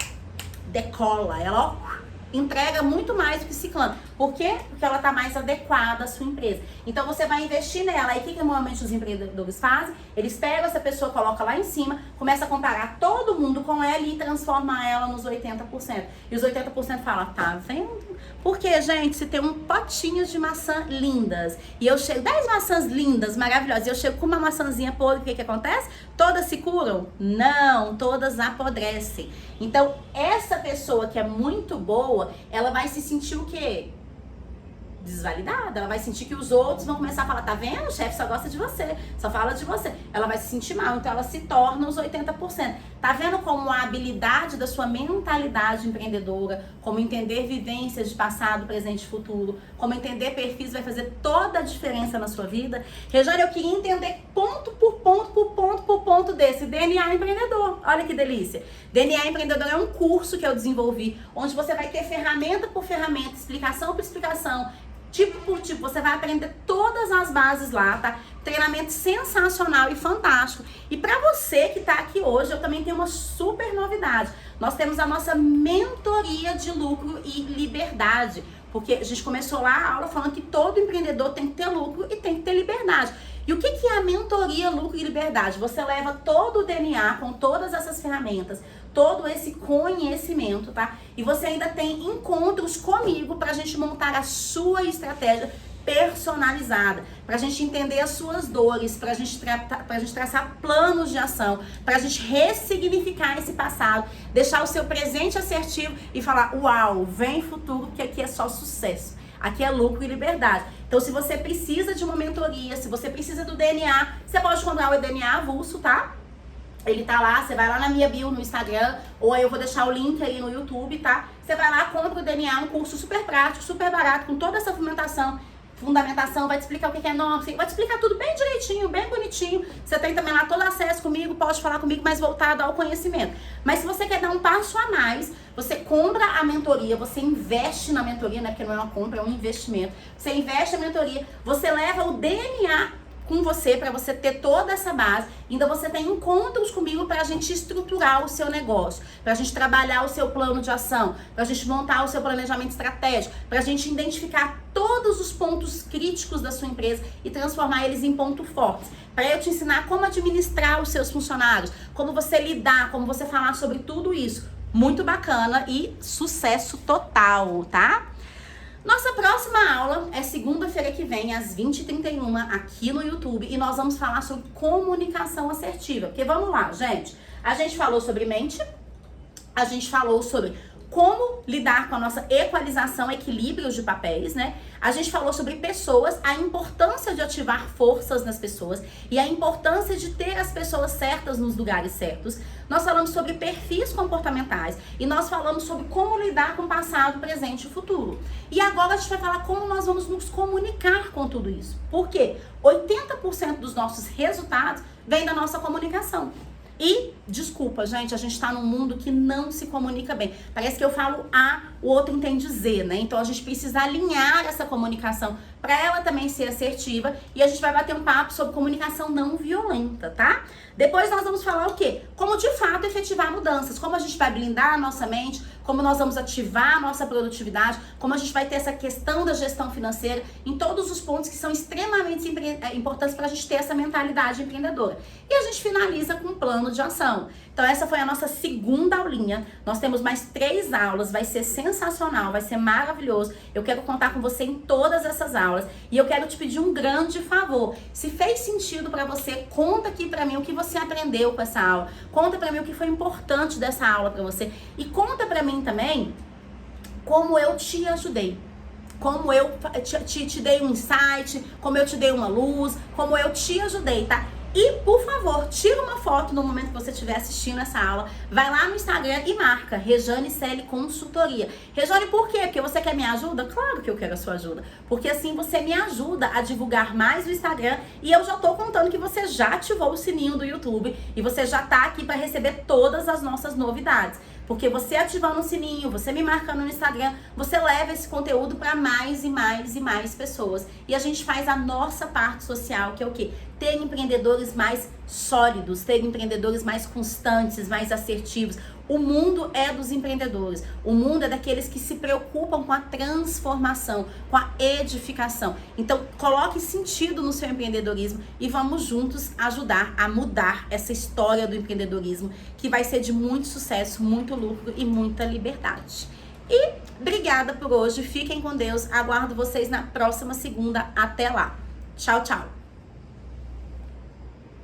decola, ela, ó, entrega muito mais do que ciclano. Por quê? Porque ela está mais adequada à sua empresa. Então você vai investir nela. Aí o que normalmente os empreendedores fazem? Eles pegam essa pessoa, colocam lá em cima, começa a comparar todo mundo com ela e transforma ela nos 80%. E os 80% falam, tá vendo? Porque, gente, se tem um potinho de maçã lindas e eu chego, 10 maçãs lindas, maravilhosas, e eu chego com uma maçãzinha podre, o que acontece? Todas se curam? Não, todas apodrecem. Então, essa pessoa que é muito boa, ela vai se sentir o quê? Desvalidada, ela vai sentir que os outros vão começar a falar, tá vendo? O chefe só gosta de você, só fala de você. Ela vai se sentir mal, então ela se torna os 80%. Tá vendo como a habilidade da sua mentalidade empreendedora, como entender vivências de passado, presente e futuro, como entender perfis vai fazer toda a diferença na sua vida? Rejane, eu queria entender ponto por ponto desse DNA empreendedor. Olha que delícia. DNA empreendedor é um curso que eu desenvolvi, onde você vai ter ferramenta por ferramenta, explicação por explicação, tipo por tipo, você vai aprender todas as bases lá, tá? Treinamento sensacional e fantástico. E pra você que tá aqui hoje, eu também tenho uma super novidade. Nós temos a nossa mentoria de lucro e liberdade. Porque a gente começou lá a aula falando que todo empreendedor tem que ter lucro e tem que ter liberdade. E o que é a mentoria, lucro e liberdade? Você leva todo o DNA com todas essas ferramentas, todo esse conhecimento, tá? E você ainda tem encontros comigo pra gente montar a sua estratégia personalizada, pra gente entender as suas dores, pra gente traçar planos de ação, pra gente ressignificar esse passado, deixar o seu presente assertivo e falar, uau, vem futuro, porque aqui é só sucesso. Aqui é lucro e liberdade. Então, se você precisa de uma mentoria, se você precisa do DNA, você pode comprar o DNA avulso, tá? Ele tá lá, você vai lá na minha bio no Instagram, ou aí eu vou deixar o link aí no YouTube, tá? Você vai lá, compra o DNA, um curso super prático, super barato, com toda essa fundamentação, vai te explicar o que é norma, vai te explicar tudo bem direitinho, bem bonitinho. Você tem também lá todo acesso comigo, pode falar comigo, mas voltado ao conhecimento. Mas se você quer dar um passo a mais, você compra a mentoria, você investe na mentoria, né? Porque não é uma compra, é um investimento. Você investe na mentoria, você leva o DNA com você, para você ter toda essa base. Ainda você tem encontros comigo para a gente estruturar o seu negócio, para a gente trabalhar o seu plano de ação, para a gente montar o seu planejamento estratégico, para a gente identificar todos os pontos críticos da sua empresa e transformar eles em pontos fortes. Para eu te ensinar como administrar os seus funcionários, como você lidar, como você falar sobre tudo isso. Muito bacana e sucesso total, tá? Nossa próxima aula é segunda-feira que vem, às 20h31, aqui no YouTube. E nós vamos falar sobre comunicação assertiva. Porque vamos lá, gente. A gente falou sobre mente, a gente falou sobre como lidar com a nossa equalização, equilíbrios de papéis, né? A gente falou sobre pessoas, a importância de ativar forças nas pessoas e a importância de ter as pessoas certas nos lugares certos. Nós falamos sobre perfis comportamentais e nós falamos sobre como lidar com o passado, presente e futuro. E agora a gente vai falar como nós vamos nos comunicar com tudo isso. Por quê? 80% dos nossos resultados vem da nossa comunicação. E, desculpa, gente, a gente tá num mundo que não se comunica bem. Parece que eu falo A, o outro entende Z, né? Então a gente precisa alinhar essa comunicação para ela também ser assertiva. E a gente vai bater um papo sobre comunicação não violenta, tá? Depois nós vamos falar o quê? Como de fato efetivar mudanças, como a gente vai blindar a nossa mente, como nós vamos ativar a nossa produtividade, como a gente vai ter essa questão da gestão financeira, em todos os pontos que são extremamente importantes para a gente ter essa mentalidade empreendedora. E a gente finaliza com um plano de ação. Então essa foi a nossa segunda aulinha. Nós temos mais 3 aulas, vai ser sensacional, vai ser maravilhoso. Eu quero contar com você em todas essas aulas e eu quero te pedir um grande favor. Se fez sentido para você, conta aqui para mim o que você aprendeu com essa aula. Conta para mim o que foi importante dessa aula para você e conta para mim também como eu te ajudei. Como eu te dei um insight, como eu te dei uma luz, como eu te ajudei, tá? E, por favor, tira uma foto no momento que você estiver assistindo essa aula. Vai lá no Instagram e marca Rejane Celi Consultoria. Rejane, por quê? Porque você quer minha ajuda? Claro que eu quero a sua ajuda. Porque assim você me ajuda a divulgar mais o Instagram. E eu já tô contando que você já ativou o sininho do YouTube. E você já tá aqui para receber todas as nossas novidades. Porque você ativando o sininho, você me marcando no Instagram, você leva esse conteúdo para mais e mais e mais pessoas. E a gente faz a nossa parte social, que é o quê? Ter empreendedores mais sólidos, ter empreendedores mais constantes, mais assertivos. O mundo é dos empreendedores. O mundo é daqueles que se preocupam com a transformação, com a edificação. Então, coloque sentido no seu empreendedorismo e vamos juntos ajudar a mudar essa história do empreendedorismo, que vai ser de muito sucesso, muito lucro e muita liberdade. E obrigada por hoje. Fiquem com Deus. Aguardo vocês na próxima segunda. Até lá. Tchau, tchau.